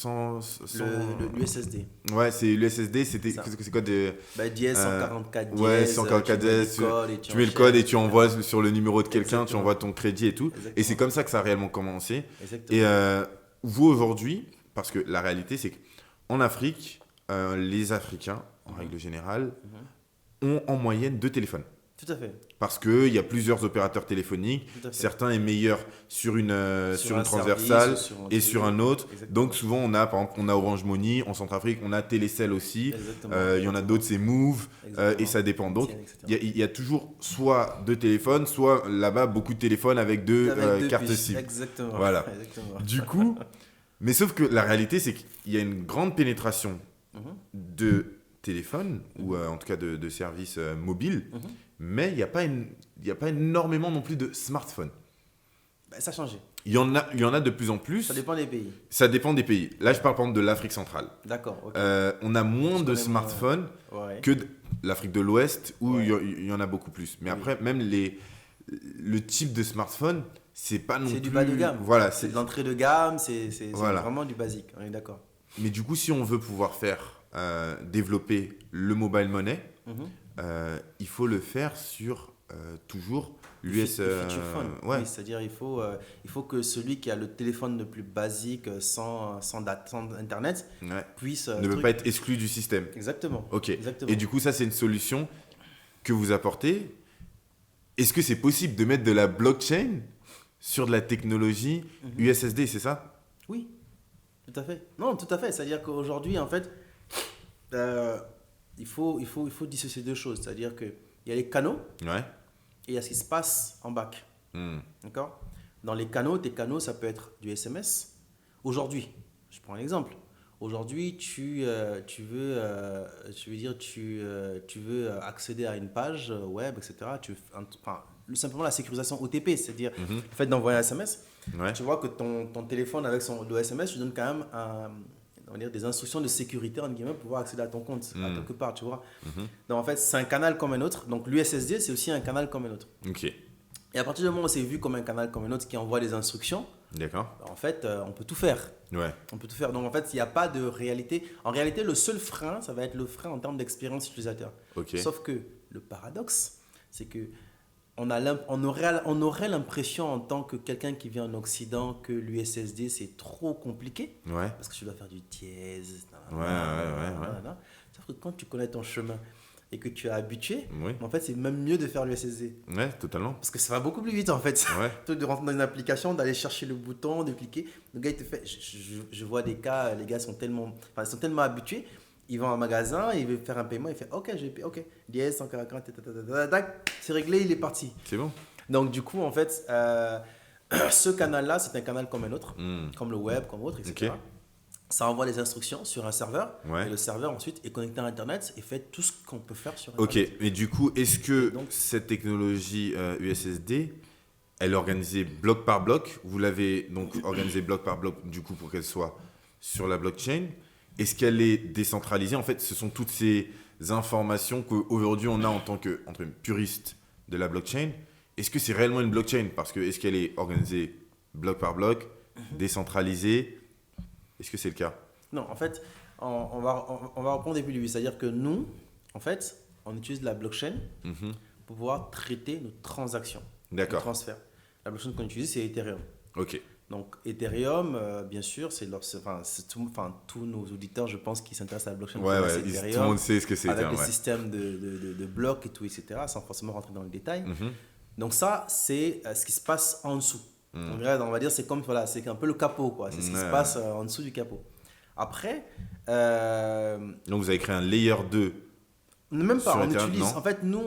l'USSD. Ouais, c'est l'USSD, c'est quoi de... Jazz 144 Jazz. Ouais, 144 Jazz, tu mets le code et tu envoies sur le numéro de quelqu'un, tu envoies ton crédit et tout. Exactement. Et c'est comme ça que ça a réellement commencé. Exactement. Et vous, aujourd'hui, parce que la réalité, c'est qu'en Afrique, les Africains, en règle générale, ont en moyenne 2 téléphones. Tout à fait. Parce qu'il y a plusieurs opérateurs téléphoniques. Certains est meilleur sur une transversale et sur un autre. Exactement. Donc souvent, par exemple, on a Orange Money. En Centrafrique, on a Télécell aussi. Il y en a d'autres, c'est Move. Et ça dépend. Donc, il y a toujours soit 2 téléphones, soit là-bas, beaucoup de téléphones avec deux cartes SIM. Exactement. Voilà. Exactement. Du coup, mais sauf que la réalité, c'est qu'il y a une grande pénétration de téléphones, ou en tout cas de services mobiles. Mais il n'y a pas énormément non plus de smartphones. Ça a changé. Il y en a de plus en plus. Ça dépend des pays. Ça dépend des pays. Là, je parle par exemple de l'Afrique centrale. D'accord. Okay. On a moins de smartphones que l'Afrique de l'Ouest, où il y en a beaucoup plus. Mais après, même le type de smartphone, c'est pas non plus... C'est du bas de gamme. Voilà, c'est de l'entrée de gamme, c'est vraiment du basique. On est d'accord. Mais du coup, si on veut pouvoir développer le mobile money, il faut le faire sur toujours l'US. Oui, c'est-à-dire il faut que celui qui a le téléphone le plus basique sans Internet puisse... ne peut pas être exclu du système. Exactement. Ok. Exactement. Et du coup, ça, c'est une solution que vous apportez. Est-ce que c'est possible de mettre de la blockchain sur de la technologie USSD, c'est ça? Oui, tout à fait. Non, tout à fait. C'est-à-dire qu'aujourd'hui, en fait... il faut dissocier 2 choses. C'est-à-dire qu'il y a les canaux et il y a ce qui se passe en bac. D'accord? Dans les canaux, tes canaux, ça peut être du SMS. Aujourd'hui, je prends un exemple. Aujourd'hui, tu veux accéder à une page web, etc. simplement la sécurisation OTP, c'est-à-dire le fait d'envoyer un SMS. Ouais. Tu vois que ton téléphone avec le SMS, tu donnes quand même on va dire, des instructions de sécurité entre guillemets, pour pouvoir accéder à ton compte à quelque part, tu vois. Donc en fait, c'est un canal comme un autre. Donc l'USSD, c'est aussi un canal comme un autre. Ok. Et à partir du moment où c'est vu comme un canal comme un autre qui envoie des instructions, D'accord. en fait, on peut tout faire. Ouais. On peut tout faire. Donc en fait, il n'y a pas de réalité. En réalité, le seul frein, ça va être le frein en termes d'expérience utilisateur. Ok. Sauf que le paradoxe, c'est que on aurait l'impression en tant que quelqu'un qui vit en Occident que l'USSD c'est trop compliqué. Ouais. Parce que tu dois faire du dièse. Ouais. Sauf que quand tu connais ton chemin et que tu es habitué, Oui. en fait, c'est même mieux de faire l'USSD. Ouais, totalement. Parce que ça va beaucoup plus vite en fait. Ouais. Plutôt que de rentrer dans une application, d'aller chercher le bouton, de cliquer. Le gars, il te fait. Je vois des cas, les gars sont tellement habitués. Ils vont en magasin, ils veulent faire un paiement, il fait OK, j'ai payé, OK, dièse, 140, c'est réglé, il est parti. C'est bon. Donc, du coup, en fait, ce canal-là, c'est un canal comme un autre, comme le web, comme autre, etc. Ok. Ça envoie des instructions sur un serveur, Ouais. et le serveur ensuite est connecté à Internet et fait tout ce qu'on peut faire sur Internet. Ok, mais du coup, est-ce que Donc- cette technologie USSD, elle est organisée bloc par bloc? Vous l'avez donc organisée bloc par bloc, du coup, pour qu'elle soit sur la blockchain. Est-ce qu'elle est décentralisée? En fait, ce sont toutes ces informations qu'aujourd'hui on a en tant que entre puriste de la blockchain. Est-ce que c'est réellement une blockchain? Parce que est-ce qu'elle est organisée bloc par bloc, décentralisée? Est-ce que c'est le cas? Non, en fait, on va reprendre depuis le début. C'est-à-dire que nous, en fait, on utilise la blockchain pour pouvoir traiter nos transactions, nos D'accord. transferts. La blockchain qu'on utilise, c'est Ethereum. Ok. Donc, Ethereum, bien sûr, tous nos auditeurs, je pense, qui s'intéressent à la blockchain, Ouais, connaissent tout le Ethereum, monde sait ce que c'est. avec Ethereum, le ouais. système de blocs et tout, etc., sans forcément rentrer dans le détail. Mhm. Donc ça, c'est ce qui se passe en dessous. En vrai, on va dire, c'est comme, voilà, c'est un peu le capot, quoi. C'est ce qui se Ouais. passe en dessous du capot. Après, Donc vous avez créé un layer 2. même pas, Sur on Ethereum, utilise. non. En fait, nous,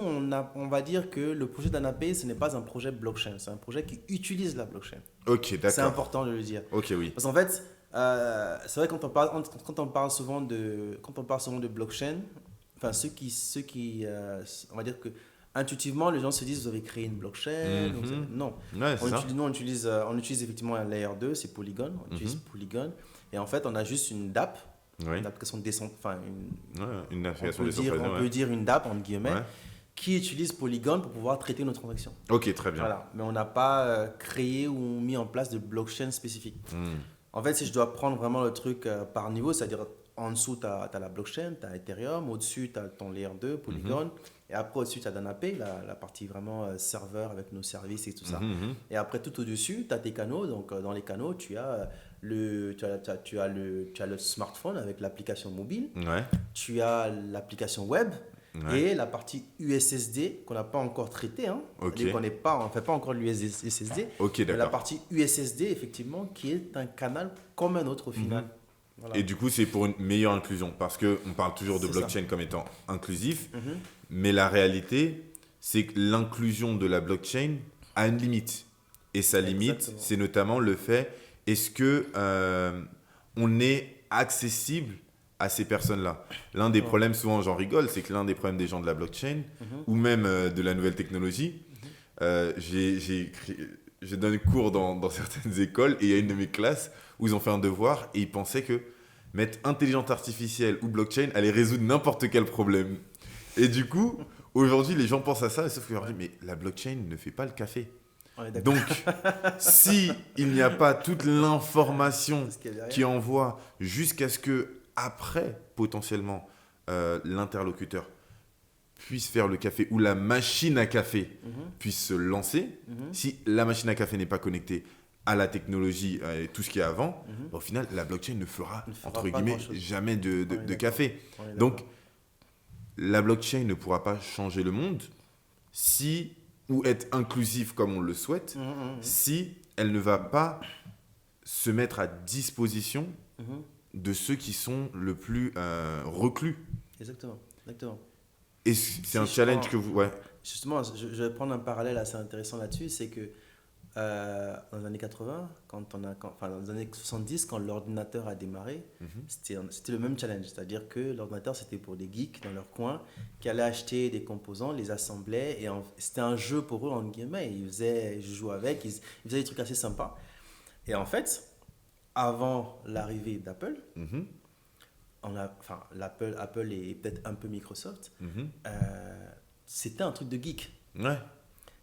on va dire que le projet d'AnaPay, ce n'est pas un projet blockchain, c'est un projet qui utilise la blockchain. Ok, C'est d'accord. important de le dire. Ok, oui. Parce qu'en fait, c'est vrai quand on parle souvent de blockchain, enfin on va dire que intuitivement les gens se disent vous avez créé une blockchain. Non. Ouais, c'est ça. Nous on utilise effectivement un layer 2, c'est Polygon. On utilise Polygon et en fait on a juste une DApp, Oui. une application de descente, enfin Une on application peut décentralisée. dire une DApp entre guillemets, Ouais. qui utilise Polygon pour pouvoir traiter nos transactions. Ok, très bien. Voilà. Mais on n'a pas créé ou mis en place de blockchain spécifique. En fait, si je dois prendre vraiment le truc par niveau, c'est-à-dire en dessous, tu as la blockchain, tu as Ethereum, au-dessus, tu as ton layer 2, Polygon, et après, au-dessus, tu as DanaPay, la partie vraiment serveur avec nos services et tout ça. Et après, tout au-dessus, tu as tes canaux. Donc, dans les canaux, tu as le smartphone avec l'application mobile, Ouais. tu as l'application web, Ouais. et la partie USSD qu'on n'a pas encore traitée. Hein. Ok. C'est-à-dire qu'on ne fait pas encore l'USSD. Ok, mais d'accord. la partie USSD, effectivement, qui est un canal comme un autre au final. Voilà. Et du coup, c'est pour une meilleure inclusion. Parce qu'on parle toujours de C'est blockchain comme étant inclusif. Mais la réalité, c'est que l'inclusion de la blockchain a une limite. Et sa limite, Exactement. c'est notamment le fait, est-ce que on est accessible à ces personnes-là? L'un des problèmes, souvent j'en rigole, c'est que l'un des problèmes des gens de la blockchain, ou même de la nouvelle technologie, je donne cours dans certaines écoles et il y a une de mes classes où ils ont fait un devoir et ils pensaient que mettre intelligence artificielle ou blockchain allait résoudre n'importe quel problème. Et du coup, aujourd'hui, les gens pensent à ça, sauf que je leur dis, mais la blockchain ne fait pas le café. On est d'accord. Donc, si il n'y a pas toute l'information C'est ce qu'il y a derrière. qui envoie jusqu'à ce que, après, potentiellement, l'interlocuteur puisse faire le café ou la machine à café puisse se lancer, si la machine à café n'est pas connectée à la technologie et tout ce qu'il y a avant, au final, la blockchain ne fera entre pas guillemets, grand-chose. jamais de On est d'accord. café. On est d'accord. Donc, la blockchain ne pourra pas changer le monde si, ou être inclusif comme on le souhaite, si elle ne va pas se mettre à disposition de ceux qui sont le plus reclus. Exactement. Exactement. Et c'est un je challenge prends- que vous... Ouais. Justement, je vais prendre un parallèle assez intéressant là-dessus, c'est que Dans les années 80, dans les années 70, quand l'ordinateur a démarré, c'était le même challenge. C'est-à-dire que l'ordinateur, c'était pour des geeks dans leur coin qui allaient acheter des composants, les assemblaient, et c'était un jeu pour eux, entre guillemets. Ils jouaient avec, ils faisaient des trucs assez sympas. Et en fait, avant l'arrivée d'Apple, Apple et peut-être un peu Microsoft, c'était un truc de geek. Ouais.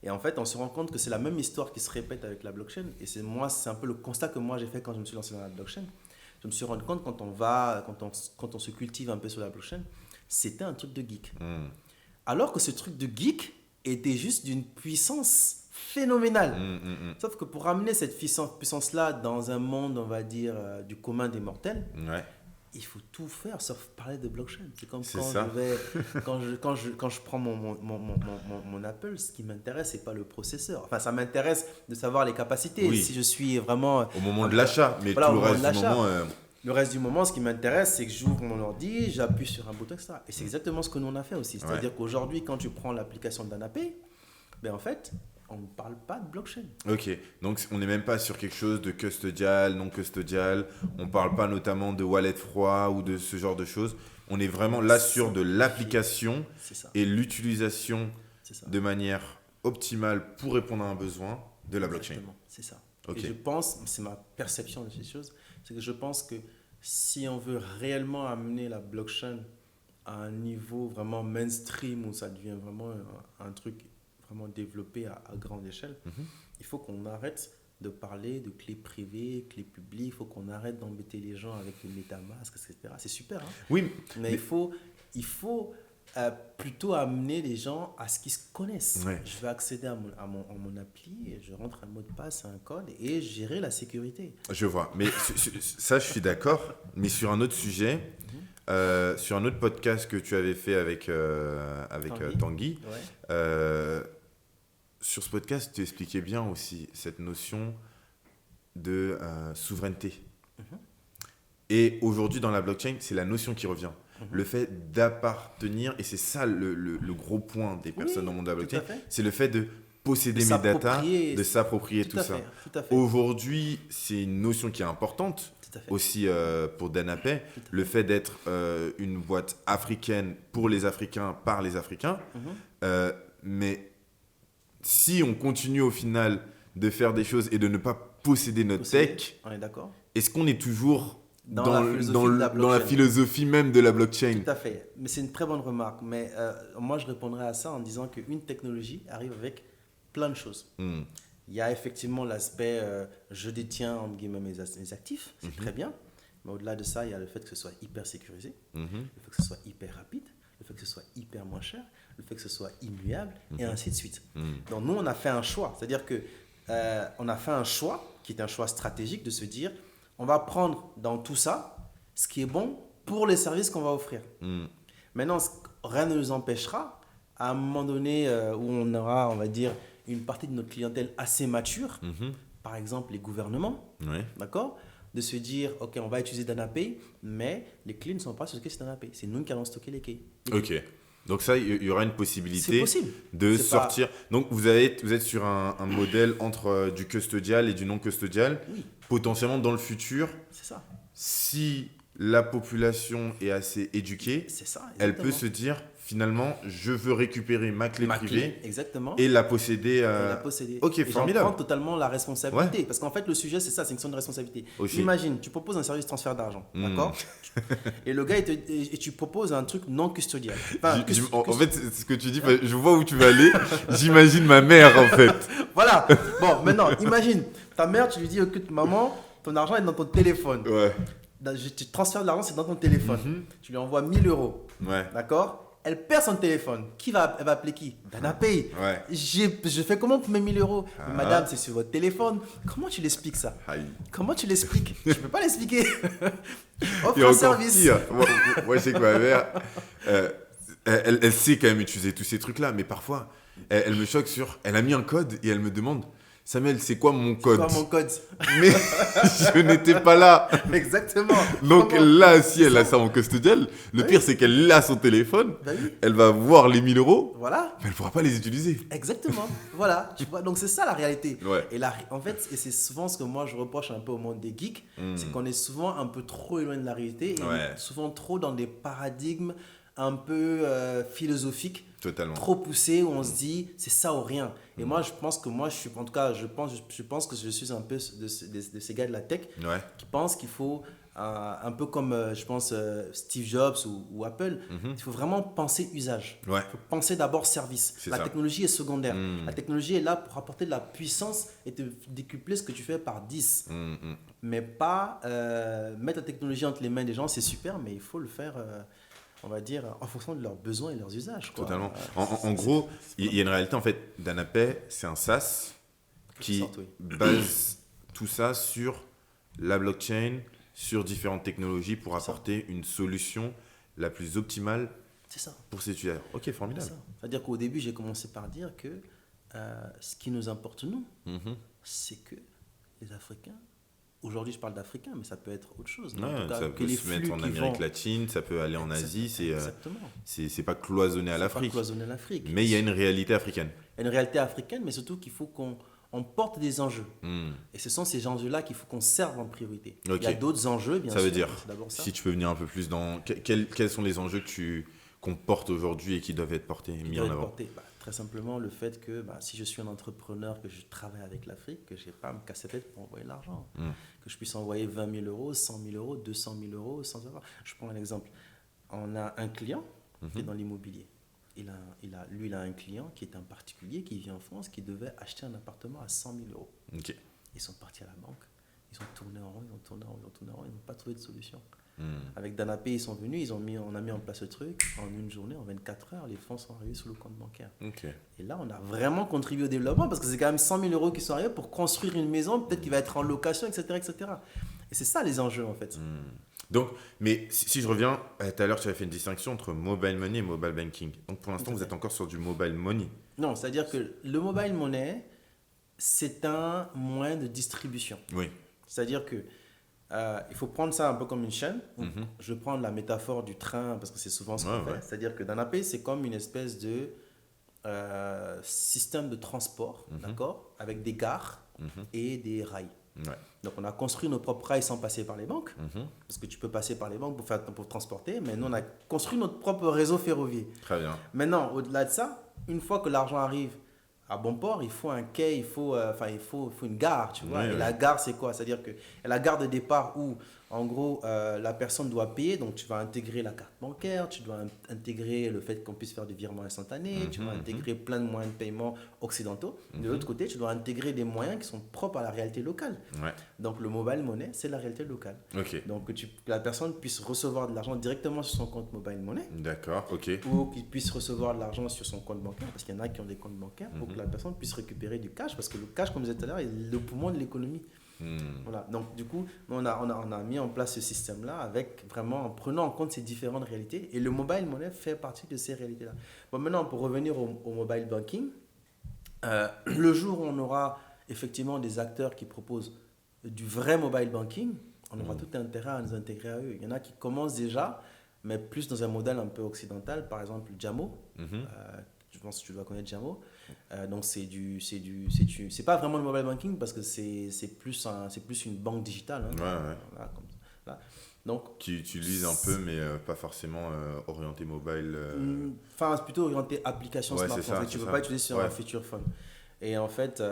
Et en fait, on se rend compte que c'est la même histoire qui se répète avec la blockchain. Et c'est un peu le constat que moi j'ai fait quand je me suis lancé dans la blockchain. Je me suis rendu compte quand on se cultive un peu sur la blockchain, c'était un truc de geek. Alors que ce truc de geek était juste d'une puissance phénoménale. Sauf que pour amener cette puissance-là dans un monde, on va dire, du commun des mortels, il faut tout faire sauf parler de blockchain. C'est comme quand je prends mon Apple, ce qui m'intéresse, c'est pas le processeur. Enfin, ça m'intéresse de savoir les capacités. Oui. Si je suis vraiment... Au moment de l'achat, mais voilà, tout le reste du moment... Le reste du moment, ce qui m'intéresse, c'est que j'ouvre mon ordi, j'appuie sur un bouton, etc. Et c'est exactement ce que nous on a fait aussi. C'est-à-dire qu'aujourd'hui, quand tu prends l'application d'Anapay, ben en fait, on ne parle pas de blockchain. Ok, donc on n'est même pas sur quelque chose de custodial, non custodial. On ne parle pas notamment de wallet froid ou de ce genre de choses. On est vraiment là sur de l'application et l'utilisation de manière optimale pour répondre à un besoin de la blockchain. Exactement, c'est ça. Okay. Et je pense, c'est ma perception de ces choses, c'est que je pense que si on veut réellement amener la blockchain à un niveau vraiment mainstream où ça devient vraiment un truc vraiment développé à grande échelle, il faut qu'on arrête de parler de clés privées, clés publiques, il faut qu'on arrête d'embêter les gens avec les MetaMask, etc. C'est super, hein? Oui, mais il faut plutôt amener les gens à ce qu'ils se connaissent. Ouais. Je vais accéder à mon appli, et je rentre un mot de passe, un code et gérer la sécurité. Je vois, mais ça je suis d'accord, mais sur un autre sujet, sur un autre podcast que tu avais fait avec Tanguy, sur ce podcast, tu expliquais bien aussi cette notion de souveraineté. Et aujourd'hui, dans la blockchain, c'est la notion qui revient. Le fait d'appartenir, et c'est ça le gros point des personnes dans le monde de la blockchain, c'est le fait de posséder mes data, de s'approprier tout ça. Aujourd'hui, c'est une notion qui est importante aussi pour Danapay, le fait d'être une boîte africaine pour les Africains, par les Africains. Mais si on continue au final de faire des choses et de ne pas posséder notre tech, on est d'accord. Est-ce qu'on est toujours dans la philosophie même de la blockchain? Tout à fait. Mais c'est une très bonne remarque. Mais moi, je répondrais à ça en disant qu'une technologie arrive avec plein de choses. Il y a effectivement l'aspect je détiens entre guillemets mes actifs, c'est très bien. Mais au-delà de ça, il y a le fait que ce soit hyper sécurisé, le fait que ce soit hyper rapide, le fait que ce soit hyper moins cher, le fait que ce soit immuable, et ainsi de suite. Donc nous, on a fait un choix. C'est-à-dire qu'on a fait un choix qui est un choix stratégique de se dire on va prendre dans tout ça ce qui est bon pour les services qu'on va offrir. Maintenant, rien ne nous empêchera, à un moment donné où on aura, on va dire, une partie de notre clientèle assez mature, par exemple les gouvernements, d'accord, de se dire, ok, on va utiliser Danapay, mais les clés ne sont pas stockées sur Danapay. C'est nous qui allons stocker les clés. Ok. Donc ça, il y aura une possibilité de sortir. Donc vous êtes sur un modèle entre du custodial et du non custodial. Potentiellement dans le futur, c'est ça. Si la population est assez éduquée, elle peut se dire finalement, je veux récupérer ma clé privée et la posséder. Ok, formidable. J'en prends totalement la responsabilité. Parce qu'en fait, le sujet, c'est ça, c'est une question de responsabilité. Imagine, tu proposes un service de transfert d'argent, d'accord? Et le gars, et tu proposes un truc non custodial. Enfin, en fait, ce que tu dis, je vois où tu vas aller. J'imagine ma mère, en fait. Voilà. Bon, maintenant, imagine, ta mère, tu lui dis, écoute, maman, ton argent est dans ton téléphone. Tu transfères de l'argent, c'est dans ton téléphone. Tu lui envoies 1 000 €. D'accord? Elle perd son téléphone. Elle va appeler qui? Danapay. Je fais comment pour mes 1 000 €? Madame, c'est sur votre téléphone. Comment tu l'expliques ça? Comment tu l'expliques? Je ne peux pas l'expliquer. Offre un service. Moi, je sais que ma mère, elle sait quand même utiliser tous ces trucs-là. Mais parfois, elle me choque sur... Elle a mis un code et elle me demande... Samuel, c'est quoi mon code? C'est quoi mon code? Mais je n'étais pas là. Exactement. Donc Comment? là, si elle a ça en custodial, le pire, c'est qu'elle a son téléphone, Bah oui. elle va voir les 1000 euros, Voilà. mais elle ne pourra pas les utiliser. Exactement. Voilà. Tu vois, donc c'est ça la réalité. Ouais. Et là, en fait, et c'est souvent ce que moi je reproche un peu au monde des geeks, c'est qu'on est souvent un peu trop éloigné de la réalité et Ouais. souvent trop dans des paradigmes un peu philosophiques. Totalement. Trop poussé où on se dit c'est ça ou rien. Et moi je pense que moi je suis en tout cas je pense que je suis un peu de ces gars de la tech Ouais. qui pensent qu'il faut un peu comme je pense Steve Jobs ou Apple, il faut vraiment penser usage. Ouais. Il faut penser d'abord service. C'est La ça. technologie est secondaire. La technologie est là pour apporter de la puissance et te décupler ce que tu fais par 10. Mais pas mettre la technologie entre les mains des gens, c'est super, mais il faut le faire on va dire, en fonction de leurs besoins et leurs usages. Quoi. Totalement. En gros, il y a une réalité, en fait, Danapay, c'est un SaaS qui base tout ça sur la blockchain, sur différentes technologies pour apporter une solution la plus optimale pour ces utilisateurs. Ok, formidable. C'est-à-dire qu'au début, j'ai commencé par dire que ce qui nous importe, nous, c'est que les Africains, aujourd'hui, je parle d'Africains, mais ça peut être autre chose. Ouais, cas, ça peut se mettre en Amérique latine, ça peut aller en Asie. C'est pas cloisonné à l'Afrique. Mais il y a une réalité africaine. Il y a une réalité africaine, mais surtout qu'il faut qu'on porte des enjeux. Et ce sont ces enjeux-là qu'il faut qu'on serve en priorité. Il y a d'autres enjeux, bien sûr. Ça veut dire, si tu peux venir un peu plus dans... Quels sont les enjeux qu'on porte aujourd'hui et qui doivent être portés, mis en avant? Très simplement le fait que si je suis un entrepreneur, que je travaille avec l'Afrique, que je n'ai pas à me casser la tête pour envoyer de l'argent. Que je puisse envoyer 20 000 euros, 100 000 euros, 200 000 euros sans avoir. Je prends un exemple. On a un client qui est dans l'immobilier. Il a un client qui est un particulier qui vit en France qui devait acheter un appartement à 100 000 euros. Ils sont partis à la banque. Ils ont tourné en rond, ils n'ont pas trouvé de solution. Avec Danapay, ils sont venus, on a mis en place le truc. En une journée, en 24 heures, les fonds sont arrivés sur le compte bancaire. Et là, on a vraiment contribué au développement parce que c'est quand même 100 000 euros qui sont arrivés pour construire une maison, peut-être qu'il va être en location, etc. etc. Et c'est ça les enjeux en fait. Donc, mais si je reviens, tout à l'heure, tu avais fait une distinction entre mobile money et mobile banking. Donc pour l'instant, vous êtes encore sur du mobile money. Non, c'est-à-dire que le mobile money, c'est un moyen de distribution. Oui. C'est-à-dire que il faut prendre ça un peu comme une chaîne. Je vais prendre la métaphore du train parce que c'est souvent ce qu'on fait. C'est-à-dire que Danapay, c'est comme une espèce de système de transport, d'accord, avec des gares et des rails. Donc on a construit nos propres rails sans passer par les banques, parce que tu peux passer par les banques pour transporter, mais nous on a construit notre propre réseau ferroviaire. Très bien. Maintenant, au-delà de ça, une fois que l'argent arrive à bon port, il faut un quai, il faut une gare, tu vois. La gare, c'est quoi? C'est-à-dire que la gare de départ où, en gros, la personne doit payer, donc tu vas intégrer la carte bancaire, tu dois intégrer le fait qu'on puisse faire des virements instantanés, tu vas intégrer plein de moyens de paiement occidentaux. De l'autre côté, tu dois intégrer des moyens qui sont propres à la réalité locale. Donc le mobile money, c'est la réalité locale. Donc que la personne puisse recevoir de l'argent directement sur son compte mobile money. D'accord, ou qu'il puisse recevoir de l'argent sur son compte bancaire, parce qu'il y en a qui ont des comptes bancaires, pour que la personne puisse récupérer du cash, parce que le cash, comme je disais tout à l'heure, est le poumon de l'économie. Voilà. Donc du coup, on a mis en place ce système-là avec vraiment en prenant en compte ces différentes réalités, et le mobile money fait partie de ces réalités-là. Bon, maintenant, pour revenir au mobile banking, le jour où on aura effectivement des acteurs qui proposent du vrai mobile banking, on aura tout intérêt à nous intégrer à eux. Il y en a qui commencent déjà, mais plus dans un modèle un peu occidental, par exemple Jamo. Je pense que tu dois connaître Jamo. Donc c'est pas vraiment le mobile banking parce que c'est plus une banque digitale. Voilà, comme ça. Donc, qui utilise un peu, mais pas forcément orienté mobile. Enfin, c'est plutôt orienté application smartphone. Tu ne peux pas utiliser sur un feature phone. Et en fait,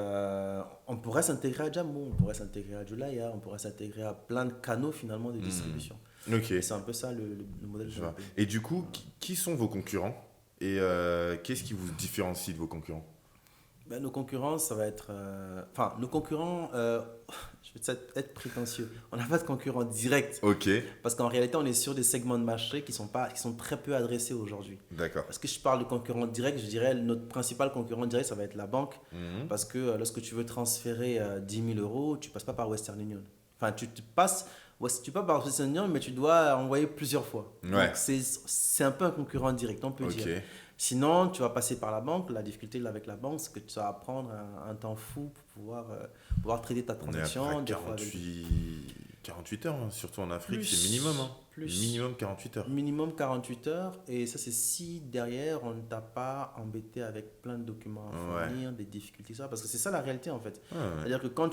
on pourrait s'intégrer à Jamo, on pourrait s'intégrer à Julaya, on pourrait s'intégrer à plein de canaux finalement de distribution. Et c'est un peu ça le modèle. Et du coup, qui sont vos concurrents et qu'est-ce qui vous différencie de vos concurrents? Nos concurrents, ça va être... nos concurrents, je vais être prétentieux. On n'a pas de concurrents directs. Parce qu'en réalité, on est sur des segments de marché qui sont très peu adressés aujourd'hui. D'accord. Parce que je parle de concurrents directs, je dirais notre principal concurrent direct, ça va être la banque. Parce que lorsque tu veux transférer 10 000 euros, tu ne passes pas par Western Union. Enfin, tu passes Ouais, tu peux par Western Union, mais tu dois envoyer plusieurs fois. Ouais. Donc, c'est un peu un concurrent direct, on peut dire. Ok. Sinon, tu vas passer par la banque. La difficulté avec la banque, c'est que tu vas prendre un temps fou pour pouvoir traiter ta On est à transaction. peu près 48 heures, hein, surtout en Afrique, Plus, c'est minimum. Hein. plus. Minimum 48 heures. Minimum 48 heures. Et ça, c'est si derrière, on ne t'a pas embêté avec plein de documents à fournir, des difficultés, ça. Parce que c'est ça la réalité, en fait. Ouais. C'est-à-dire que quand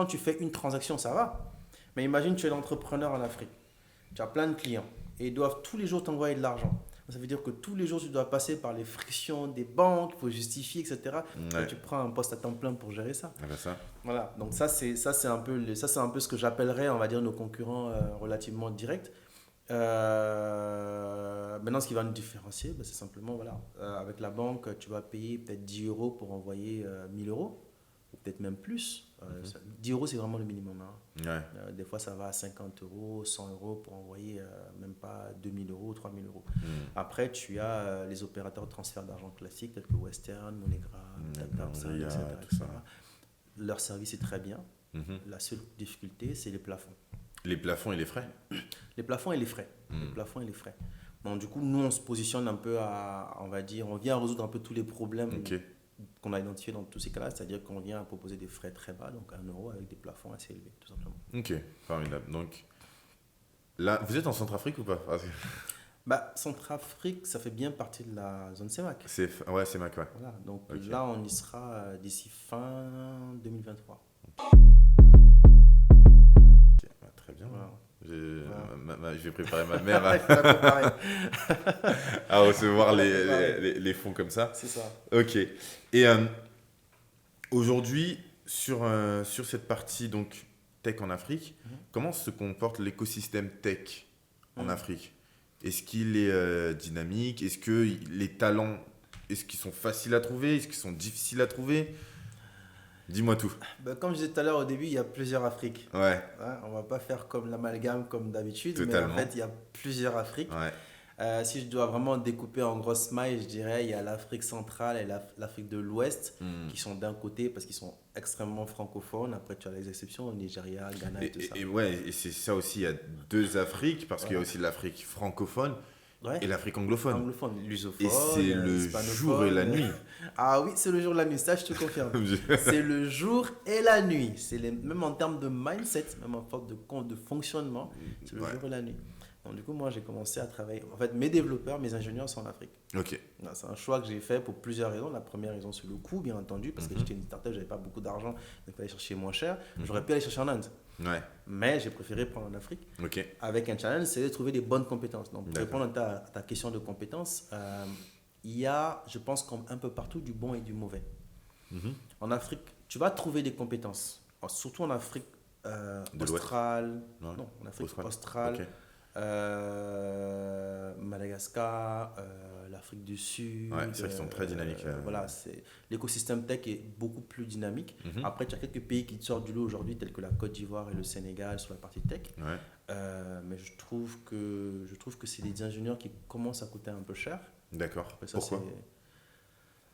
tu fais une transaction, ça va. Mais imagine, tu es l'entrepreneur en Afrique. Tu as plein de clients et ils doivent tous les jours t'envoyer de l'argent. Ça veut dire que tous les jours, tu dois passer par les frictions des banques, il faut justifier, etc. Ouais. Et tu prends un poste à temps plein pour gérer ça. Ah bah ça. Voilà, donc ça c'est un peu ce que j'appellerais, on va dire, nos concurrents relativement directs. Maintenant, ce qui va nous différencier, ben, c'est simplement, voilà, avec la banque, tu vas payer peut-être 10 euros pour envoyer 1000 euros, ou peut-être même plus. 10 euros, c'est vraiment le minimum. Hein. Ouais. Des fois, ça va à 50 euros, 100 euros pour envoyer même pas 2000 euros, 3000 euros. Après, tu as les opérateurs de transfert d'argent classiques, tels que Western, MoneyGram, TapTap, etc. Leur service est très bien. La seule difficulté, c'est les plafonds. Les plafonds et les frais. Les plafonds et les frais. Les plafonds et les frais. Donc, du coup, nous, on se positionne un peu on va dire, on vient résoudre un peu tous les problèmes qu'on a identifiés dans tous ces cas-là. C'est-à-dire qu'on vient proposer des frais très bas, donc 1 euro avec des plafonds assez élevés, tout simplement. Ok, formidable. Donc, là, vous êtes en Centrafrique ou pas? Centrafrique, ça fait bien partie de la zone CEMAC. Ouais, CEMAC, ouais. Voilà, donc là, on y sera d'ici fin 2023. Très bien. Voilà. Je vais préparer ma mère à recevoir les fonds comme ça. C'est ça. Ok. Et aujourd'hui, sur cette partie donc, tech en Afrique, comment se comporte l'écosystème tech en Afrique? Est-ce qu'il est dynamique? Est-ce que les talents, est-ce qu'ils sont faciles à trouver? Est-ce qu'ils sont difficiles à trouver? Dis-moi tout. Comme je disais tout à l'heure, au début, il y a plusieurs Afriques. Ouais. On ne va pas faire comme l'amalgame comme d'habitude, Totalement. mais en fait, il y a plusieurs Afriques. Ouais. Si je dois vraiment découper en grosses mailles, je dirais il y a l'Afrique centrale et l'Afrique de l'Ouest qui sont d'un côté parce qu'ils sont extrêmement francophones. Après, tu as les exceptions, Nigeria, Ghana et tout ça. Et c'est ça aussi, il y a deux Afriques parce qu'il y a aussi l'Afrique francophone. Et l'Afrique anglophone. Lusophone, et c'est le jour et la nuit. Ah oui, c'est le jour et la nuit, ça je te confirme. C'est le jour et la nuit. Même en termes de mindset, même en termes de fonctionnement, c'est le jour et la nuit. Donc du coup, moi j'ai commencé à travailler. En fait, mes développeurs, mes ingénieurs sont en Afrique. Ok. C'est un choix que j'ai fait pour plusieurs raisons. La première raison, c'est le coût, bien entendu, parce que j'étais une startup, j'avais pas beaucoup d'argent, donc il fallait chercher moins cher. J'aurais pu aller chercher en Inde. Ouais. Mais j'ai préféré prendre en Afrique. Ok. Avec un challenge, c'est de trouver des bonnes compétences. Donc, pour répondre à ta question de compétences, il y a, je pense, comme un peu partout, du bon et du mauvais. En Afrique, tu vas trouver des compétences, surtout en Afrique australe, en Afrique australe, okay. Madagascar, l'Afrique du Sud. Ouais, c'est vrai qu'ils sont très dynamiques. Voilà, l'écosystème tech est beaucoup plus dynamique. Après, tu as quelques pays qui te sortent du lot aujourd'hui, tels que la Côte d'Ivoire et le Sénégal sur la partie tech. Ouais. Mais je trouve que c'est des ingénieurs qui commencent à coûter un peu cher. D'accord. Pourquoi?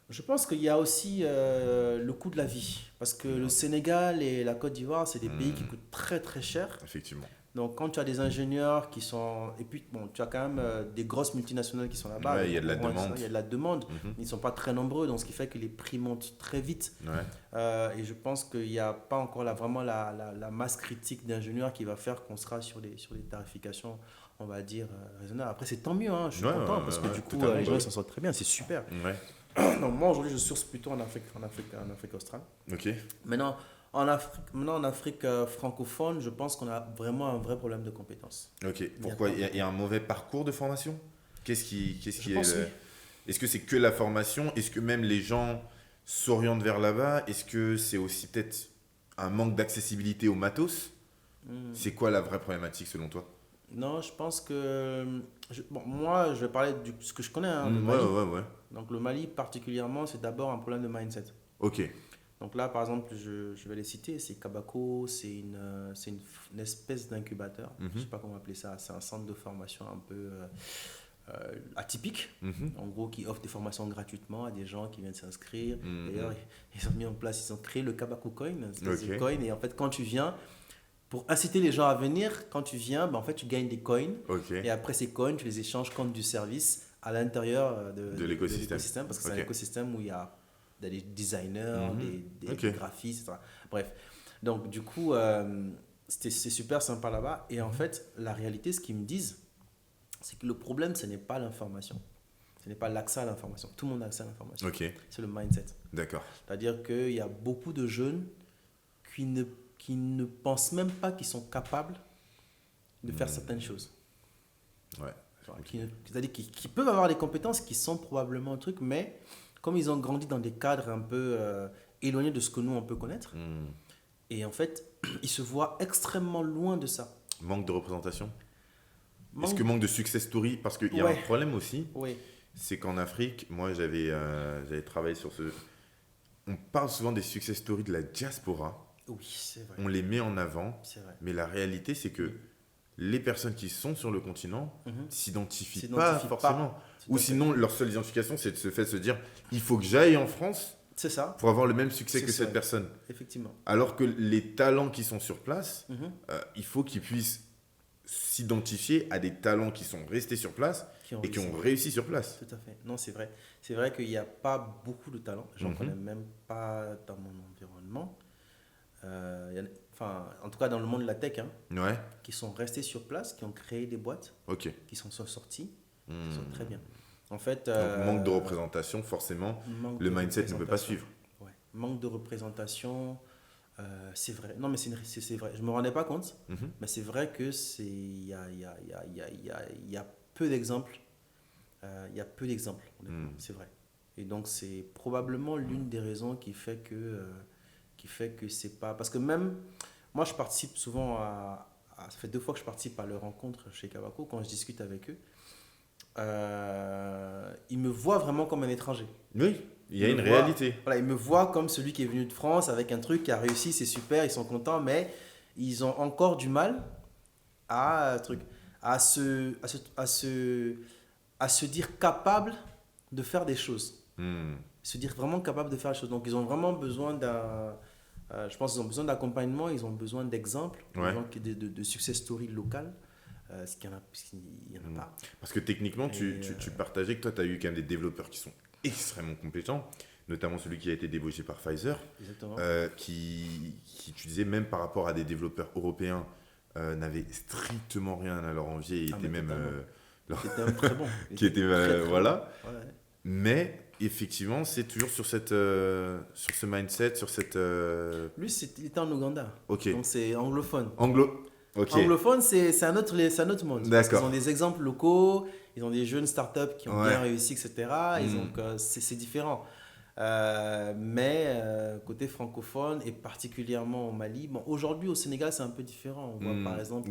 Je pense qu'il y a aussi le coût de la vie. Parce que le Sénégal et la Côte d'Ivoire, c'est des pays qui coûtent très très cher. Effectivement. Donc, quand tu as des ingénieurs qui sont... Et puis, bon, tu as quand même des grosses multinationales qui sont là-bas. Ouais, il y a de la demande. Il y a de la demande. Ils ne sont pas très nombreux, donc ce qui fait que les prix montent très vite. Ouais. Et je pense qu'il n'y a pas encore vraiment la masse critique d'ingénieurs qui va faire qu'on sera sur les tarifications, on va dire, raisonnables. Après, c'est tant mieux. Hein, je suis content parce que du coup, les gens s'en sortent très bien. C'est super. Ouais. Donc, moi, aujourd'hui, je source plutôt en Afrique australe. Ok. Maintenant, en Afrique francophone, je pense qu'on a vraiment un vrai problème de compétences. Ok. Pourquoi? Il y a un mauvais parcours de formation? Est-ce que c'est que la formation? Est-ce que même les gens s'orientent vers là-bas? Est-ce que c'est aussi peut-être un manque d'accessibilité au matos? C'est quoi la vraie problématique selon toi? Non, je pense que... moi, je vais parler de ce que je connais. Hein, le Mali. Ouais. Donc le Mali particulièrement, c'est d'abord un problème de mindset. Ok. Donc là, par exemple, je vais les citer. C'est Kabako, c'est une espèce d'incubateur. Je ne sais pas comment appeler ça. C'est un centre de formation un peu atypique. En gros, qui offre des formations gratuitement à des gens qui viennent s'inscrire. D'ailleurs, ils ont mis en place, ils ont créé le Kabako Coin. C'est un coin. Et en fait, quand tu viens, pour inciter les gens à venir, quand tu viens, en fait, tu gagnes des coins. Ok. Et après ces coins, tu les échanges contre du service à l'intérieur De l'écosystème. parce que c'est un écosystème où il y a des designers, des graphistes, etc. Bref. Donc, du coup, c'est super sympa là-bas. Et en fait, la réalité, ce qu'ils me disent, c'est que le problème, ce n'est pas l'information. Ce n'est pas l'accès à l'information. Tout le monde a accès à l'information. Ok. C'est le mindset. D'accord. C'est-à-dire qu'il y a beaucoup de jeunes qui ne pensent même pas qu'ils sont capables de faire certaines choses. Ouais. C'est-à-dire qu'ils peuvent avoir des compétences qui sont probablement un truc, mais comme ils ont grandi dans des cadres un peu éloignés de ce que nous, on peut connaître, et en fait, ils se voient extrêmement loin de ça. Manque de représentation. Est-ce que manque de success story? Parce qu'il y a un problème aussi. Oui. C'est qu'en Afrique, moi j'avais travaillé sur ce... On parle souvent des success stories de la diaspora. Oui, c'est vrai. On les met en avant. C'est vrai. Mais la réalité, c'est que les personnes qui sont sur le continent s'identifient pas forcément. Ou sinon, leur seule identification, c'est de se dire, il faut que j'aille en France pour avoir le même succès que cette personne. Effectivement. Alors que les talents qui sont sur place, il faut qu'ils puissent s'identifier à des talents qui sont restés sur place et qui ont réussi sur place. Tout à fait. Non, c'est vrai. C'est vrai qu'il n'y a pas beaucoup de talents. J'en connais même pas dans mon environnement. En tout cas, dans le monde de la tech, qui sont restés sur place, qui ont créé des boîtes, qui sont sortis, qui sont très bien. En fait, donc, manque de représentation, forcément, le mindset ne peut pas suivre. Ouais. Manque de représentation, c'est vrai. Non, mais c'est vrai. Je ne me rendais pas compte, mais c'est vrai que il y a peu d'exemples. Il y a peu d'exemples, c'est vrai. Et donc, c'est probablement l'une des raisons qui fait que c'est pas... Parce que même, moi, je participe souvent ça fait 2 fois que je participe à leurs rencontres chez Kavako, quand je discute avec eux. Ils me voient vraiment comme un étranger. Oui, il y a une réalité. Voilà, ils me voient comme celui qui est venu de France avec un truc qui a réussi, c'est super, ils sont contents, mais ils ont encore du mal à se dire capable de faire des choses. Se dire vraiment capable de faire des choses. Donc, ils ont vraiment besoin je pense qu'ils ont besoin d'accompagnement, ils ont besoin d'exemples, de success story locales. Ce qu'il n'y en a pas. Parce que techniquement, tu partageais que toi, tu as eu quand même des développeurs qui sont extrêmement compétents, notamment celui qui a été débauché par Pfizer, qui, tu disais, même par rapport à des développeurs européens, n'avaient strictement rien à leur envier. C'était même... C'était un très bon. qui était, très voilà. Bon. Ouais. Mais effectivement, c'est toujours sur sur ce mindset, sur cette... Lui, il était en Ouganda. Donc, c'est anglophone. Anglophone, c'est un autre monde. Ils ont des exemples locaux, ils ont des jeunes startups qui ont bien réussi, etc. Et donc, c'est différent. Mais côté francophone, et particulièrement au Mali, aujourd'hui au Sénégal, c'est un peu différent. On voit par exemple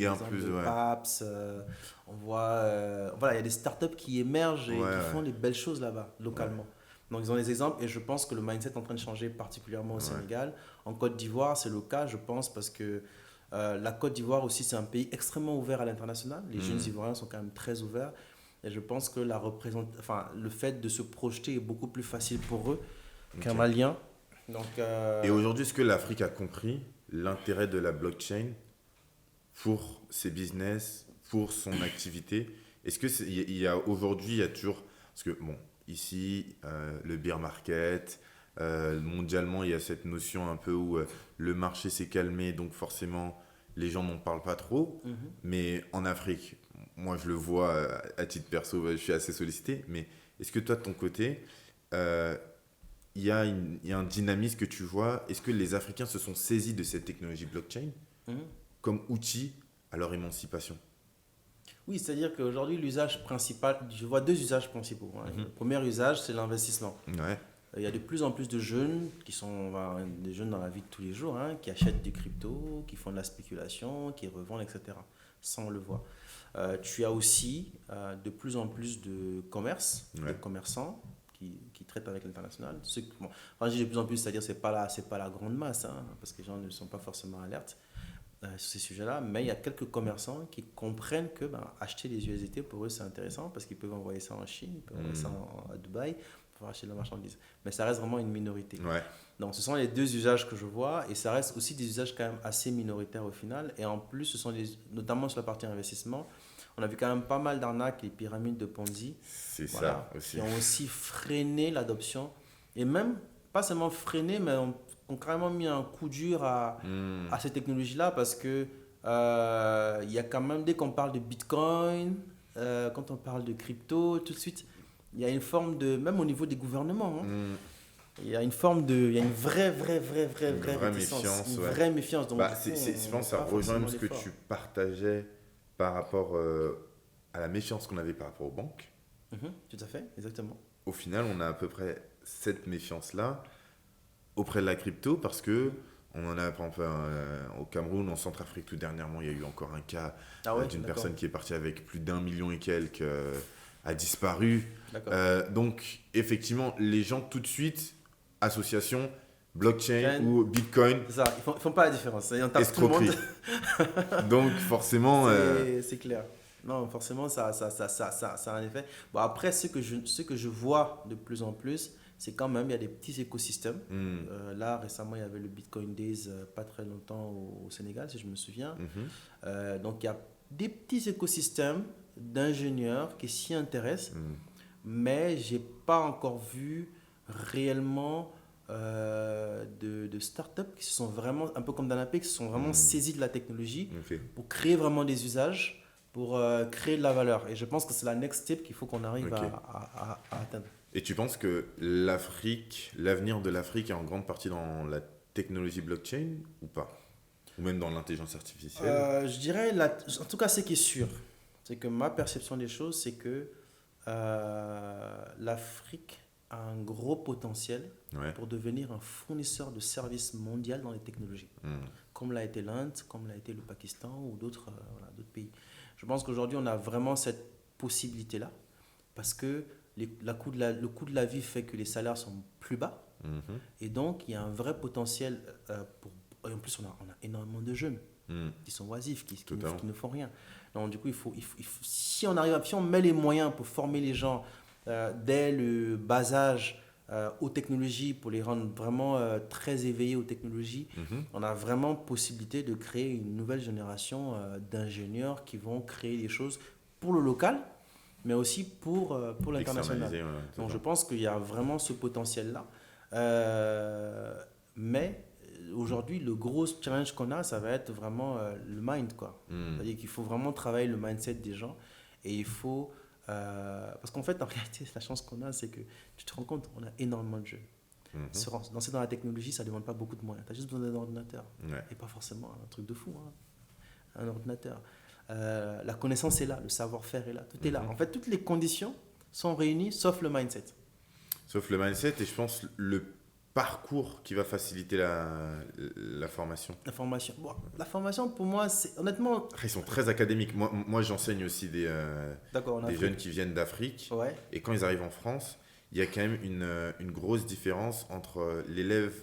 PAPS, on voit... il y a des startups qui émergent et qui font des belles choses là-bas, localement. Donc, ils ont des exemples et je pense que le mindset est en train de changer, particulièrement au Sénégal. En Côte d'Ivoire, c'est le cas, je pense, parce que la Côte d'Ivoire aussi, c'est un pays extrêmement ouvert à l'international. Les jeunes Ivoiriens sont quand même très ouverts. Et je pense que le fait de se projeter est beaucoup plus facile pour eux qu'un Malien. Donc, Et aujourd'hui, est-ce que l'Afrique a compris l'intérêt de la blockchain pour ses business, pour son activité? Est-ce que aujourd'hui, il y a toujours... Parce que, ici, le bear market... mondialement, il y a cette notion un peu où le marché s'est calmé, donc forcément, les gens n'en parlent pas trop. Mais en Afrique, moi, je le vois à titre perso, je suis assez sollicité. Mais est-ce que toi, de ton côté, il y a un dynamisme que tu vois? Est-ce que les Africains se sont saisis de cette technologie blockchain comme outil à leur émancipation? Oui, c'est-à-dire qu'aujourd'hui, l'usage principal, je vois 2 usages principaux. Le premier usage, c'est l'investissement. Il y a de plus en plus de jeunes qui sont des jeunes dans la vie de tous les jours, qui achètent du crypto, qui font de la spéculation, qui revendent, etc. Ça, on le voit. Tu as aussi de plus en plus de de commerçants qui traitent avec l'international. Quand je dis de plus en plus, c'est-à-dire que ce n'est pas la grande masse, parce que les gens ne sont pas forcément alertes. sur ces sujets-là, mais il y a quelques commerçants qui comprennent que acheter des USDT, pour eux, c'est intéressant parce qu'ils peuvent envoyer ça en Chine, ils peuvent envoyer ça à Dubaï pour acheter de la marchandise. Mais ça reste vraiment une minorité. Ouais. Donc, ce sont les deux usages que je vois et ça reste aussi des usages quand même assez minoritaires au final. Et en plus, ce sont notamment sur la partie investissement, on a vu quand même pas mal d'arnaques et pyramides de Ponzi. C'est ça aussi. Qui ont aussi freiné l'adoption. Et même, pas seulement freiné, mais ont carrément mis un coup dur à ces technologies-là parce que il y a quand même, dès qu'on parle de Bitcoin, quand on parle de crypto, tout de suite, il y a une forme de, même au niveau des gouvernements, il y a une forme de, il y a une vraie méfiance. Une vraie méfiance. Donc, je pense que ça rejoint ce que tu partageais par rapport à la méfiance qu'on avait par rapport aux banques. Tout à fait, exactement. Au final, on a à peu près cette méfiance-là auprès de la crypto parce que on en a par exemple au Cameroun, en Centrafrique, tout dernièrement, il y a eu encore un cas d'une personne qui est partie avec plus d'1 million et quelques, a disparu. Donc, effectivement, les gens tout de suite, association, blockchain ou Bitcoin. C'est ça, ils font pas la différence. Ils tapent tout le monde. Donc, forcément. C'est clair. Non, forcément, ça a un effet. Bon, après, ce que je vois de plus en plus, c'est quand même, il y a des petits écosystèmes. Là, récemment, il y avait le Bitcoin Days, pas très longtemps au Sénégal, si je me souviens. Donc, il y a des petits écosystèmes d'ingénieurs qui s'y intéressent, mais je n'ai pas encore vu réellement de startups qui se sont vraiment, un peu comme Danapé, qui se sont vraiment saisis de la technologie pour créer vraiment des usages, pour créer de la valeur. Et je pense que c'est la next step qu'il faut qu'on arrive à atteindre. Et tu penses que l'avenir de l'Afrique est en grande partie dans la technologie blockchain ou pas? Ou même dans l'intelligence artificielle? Je dirais, en tout cas, ce qui est sûr, c'est que ma perception des choses, c'est que l'Afrique a un gros potentiel pour devenir un fournisseur de services mondial dans les technologies, comme l'a été l'Inde, comme l'a été le Pakistan ou d'autres pays. Je pense qu'aujourd'hui, on a vraiment cette possibilité-là parce que le coût de la vie fait que les salaires sont plus bas. Et donc, il y a un vrai potentiel et en plus, on a énormément de jeunes qui sont oisifs, qui ne font rien. Donc, du coup, si on met les moyens pour former les gens dès le bas âge aux technologies, pour les rendre vraiment très éveillés aux technologies, on a vraiment possibilité de créer une nouvelle génération d'ingénieurs qui vont créer des choses pour le local, mais aussi pour l'international. Donc je pense qu'il y a vraiment ce potentiel-là. Mais aujourd'hui, le gros challenge qu'on a, ça va être vraiment le mind, quoi. C'est-à-dire qu'il faut vraiment travailler le mindset des gens et il faut... parce qu'en fait, en réalité, la chance qu'on a, c'est que tu te rends compte, on a énormément de jeunes. Se lancer dans la technologie, ça ne demande pas beaucoup de moyens. Tu as juste besoin d'un ordinateur. Et pas forcément un truc de fou, un ordinateur. La connaissance est là, le savoir-faire est là, tout est là. En fait, toutes les conditions sont réunies, sauf le mindset. Sauf le mindset et je pense le parcours qui va faciliter la formation. La formation, pour moi, honnêtement... Ils sont très académiques. Moi j'enseigne aussi des jeunes qui viennent d'Afrique. Et quand ils arrivent en France, il y a quand même une grosse différence entre l'élève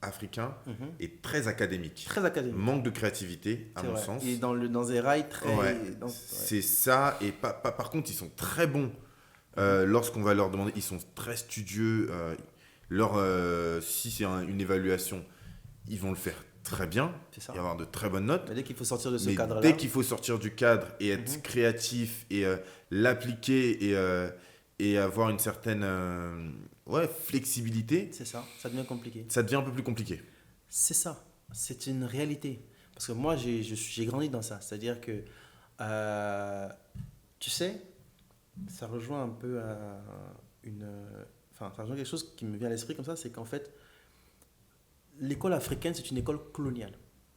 africain est très académique. Manque de créativité, à mon sens. Et dans des rails très... C'est ça. Et par contre, ils sont très bons. Lorsqu'on va leur demander, ils sont très studieux. Si c'est une évaluation, ils vont le faire très bien. Il va y avoir de très bonnes notes. Mais dès qu'il faut sortir de ce cadre-là. Dès qu'il faut sortir du cadre et être créatif et l'appliquer et avoir une certaine flexibilité. C'est ça, ça devient compliqué. Ça devient un peu plus compliqué. C'est ça, c'est une réalité. Parce que moi, j'ai grandi dans ça. C'est-à-dire que, tu sais, ça rejoint un peu ça rejoint quelque chose qui me vient à l'esprit comme ça, c'est qu'en fait, l'école africaine, c'est une école coloniale.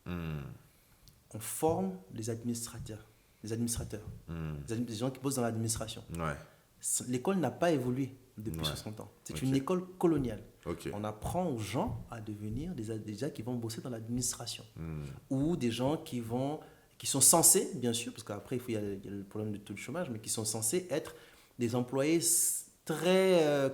On forme des administrateurs, des gens qui bossent dans l'administration. L'école n'a pas évolué depuis 60 ans. C'est une école coloniale. On apprend aux gens à devenir des gens qui vont bosser dans l'administration. Ou des gens qui sont censés, bien sûr, parce qu'après il y a le problème du taux de chômage, mais qui sont censés être des employés très,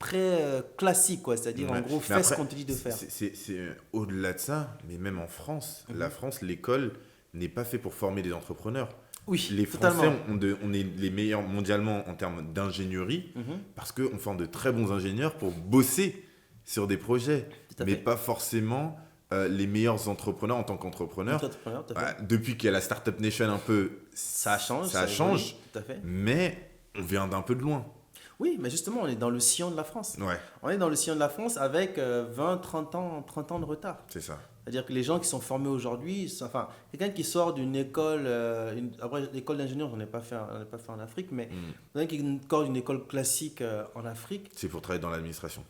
très classique, quoi. C'est-à-dire, en gros, fais ce qu'on te dit de faire. C'est au-delà de ça, mais même en France, la France, l'école n'est pas fait pour former des entrepreneurs. Oui, les Français, on est les meilleurs mondialement en termes d'ingénierie parce qu'on forme de très bons ingénieurs pour bosser sur des projets, mais pas forcément les meilleurs entrepreneurs en tant qu'entrepreneurs. Depuis qu'il y a la Startup Nation un peu, ça change, tout à fait. Mais on vient d'un peu de loin. Oui, mais justement, on est dans le sillon de la France. Ouais. On est dans le sillon de la France avec 20, 30 ans de retard. C'est ça. C'est-à-dire que les gens qui sont formés aujourd'hui, enfin, quelqu'un qui sort d'une école, après l'école d'ingénieur, on n'a pas fait en Afrique, mais quelqu'un qui sort d'une école classique en Afrique. C'est pour travailler dans l'administration.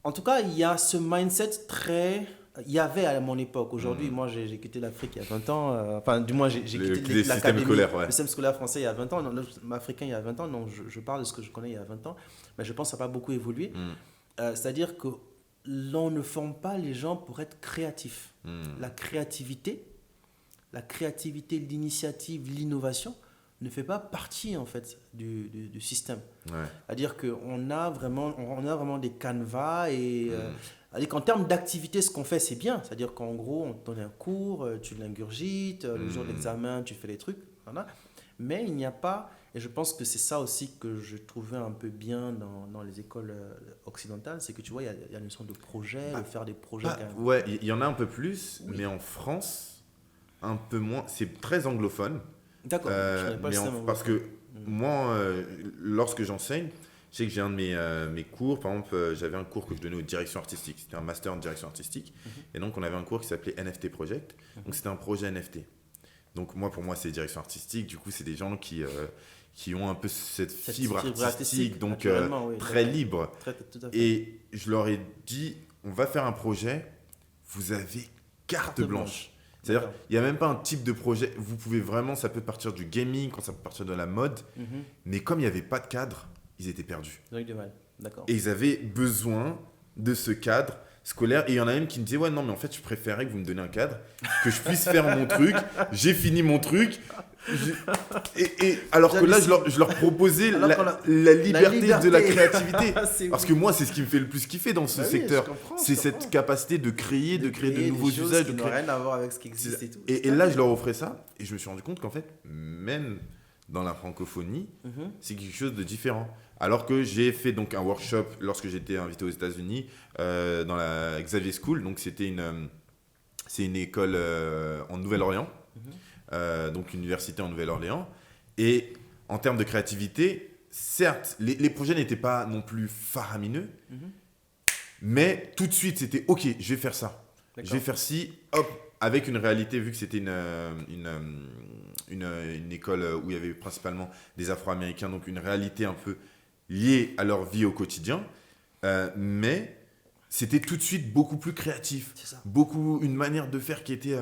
En tout cas, il y a ce mindset très... Il y avait à mon époque. Aujourd'hui, moi, j'ai quitté l'Afrique il y a 20 ans. Enfin, du moins, j'ai quitté l'académie, le système scolaire français il y a 20 ans, l'africain il y a 20 ans. Donc, je parle de ce que je connais il y a 20 ans. Mais je pense que ça n'a pas beaucoup évolué. C'est-à-dire que l'on ne forme pas les gens pour être créatifs. La créativité, l'initiative, l'innovation ne fait pas partie en fait du système. C'est-à-dire qu'on a vraiment des canevas et c'est-à-dire qu'en termes d'activité, ce qu'on fait, c'est bien. C'est-à-dire qu'en gros, on te donne un cours, tu l'ingurgites, le jour de l'examen, tu fais les trucs. Voilà. Mais il n'y a pas, et je pense que c'est ça aussi que je trouvais un peu bien dans les écoles occidentales, c'est que tu vois, il y a une notion de projet, de faire des projets. Ouais, il y en a un peu plus, mais en France, un peu moins. C'est très anglophone. D'accord, je n'ai pas le système parce que moi, lorsque j'enseigne, je sais que j'ai un de mes cours, par exemple, j'avais un cours que je donnais aux directions artistiques, c'était un master en direction artistique, et donc on avait un cours qui s'appelait NFT Project, donc c'était un projet NFT. Donc pour moi, c'est direction artistique, du coup, c'est des gens qui ont un peu cette fibre artistique, donc très libre. Tout à fait. Et je leur ai dit, on va faire un projet, vous avez carte blanche. C'est-à-dire, il n'y a même pas un type de projet. Vous pouvez vraiment, ça peut partir du gaming, quand ça peut partir de la mode. Mais comme il n'y avait pas de cadre, ils étaient perdus. Ils ont eu du mal. D'accord. Et ils avaient besoin de ce cadre scolaire. Et il y en a même qui me disaient, ouais, non, mais en fait, je préférais que vous me donniez un cadre, que je puisse faire mon truc. J'ai fini mon truc. Alors que là, je leur proposais la liberté de la créativité. Parce que moi, c'est ce qui me fait le plus kiffer dans ce secteur. C'est cette capacité de créer de nouveaux usages. Qui n'ont rien à voir avec ce qui existe et tout. Et là, je leur offrais ça. Et je me suis rendu compte qu'en fait, même dans la francophonie, c'est quelque chose de différent. Alors que j'ai fait donc un workshop lorsque j'étais invité aux États-Unis dans la Xavier School. Donc, c'est une école en Nouvelle-Orléans. Donc université en Nouvelle-Orléans. Et en termes de créativité, certes, les projets n'étaient pas non plus faramineux, mais tout de suite, c'était OK, je vais faire ça. Je vais faire ci, hop, avec une réalité, vu que c'était une école où il y avait principalement des Afro-Américains, donc une réalité un peu liée à leur vie au quotidien. Mais c'était tout de suite beaucoup plus créatif. Une manière de faire qui était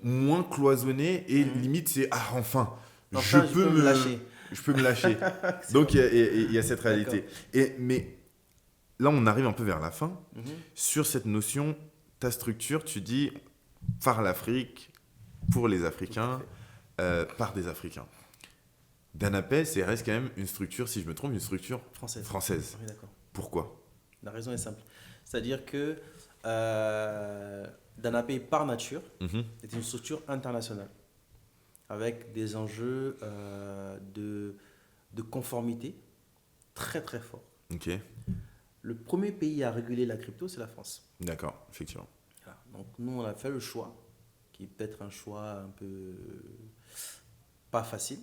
moins cloisonnée et limite c'est enfin je peux me lâcher. Donc il y a cette réalité. Mais là on arrive un peu vers la fin sur cette notion, ta structure, tu dis par l'Afrique, pour les Africains, par des Africains. Danapé, c'est reste quand même une structure, si je me trompe, une structure française. Oui, d'accord. Pourquoi ? La raison est simple. C'est-à-dire que Danapé, par nature, est une structure internationale avec des enjeux de conformité très très forts. Okay. Le premier pays à réguler la crypto, c'est la France. D'accord, effectivement. Voilà. Donc nous, on a fait le choix, qui est peut-être un choix un peu pas facile,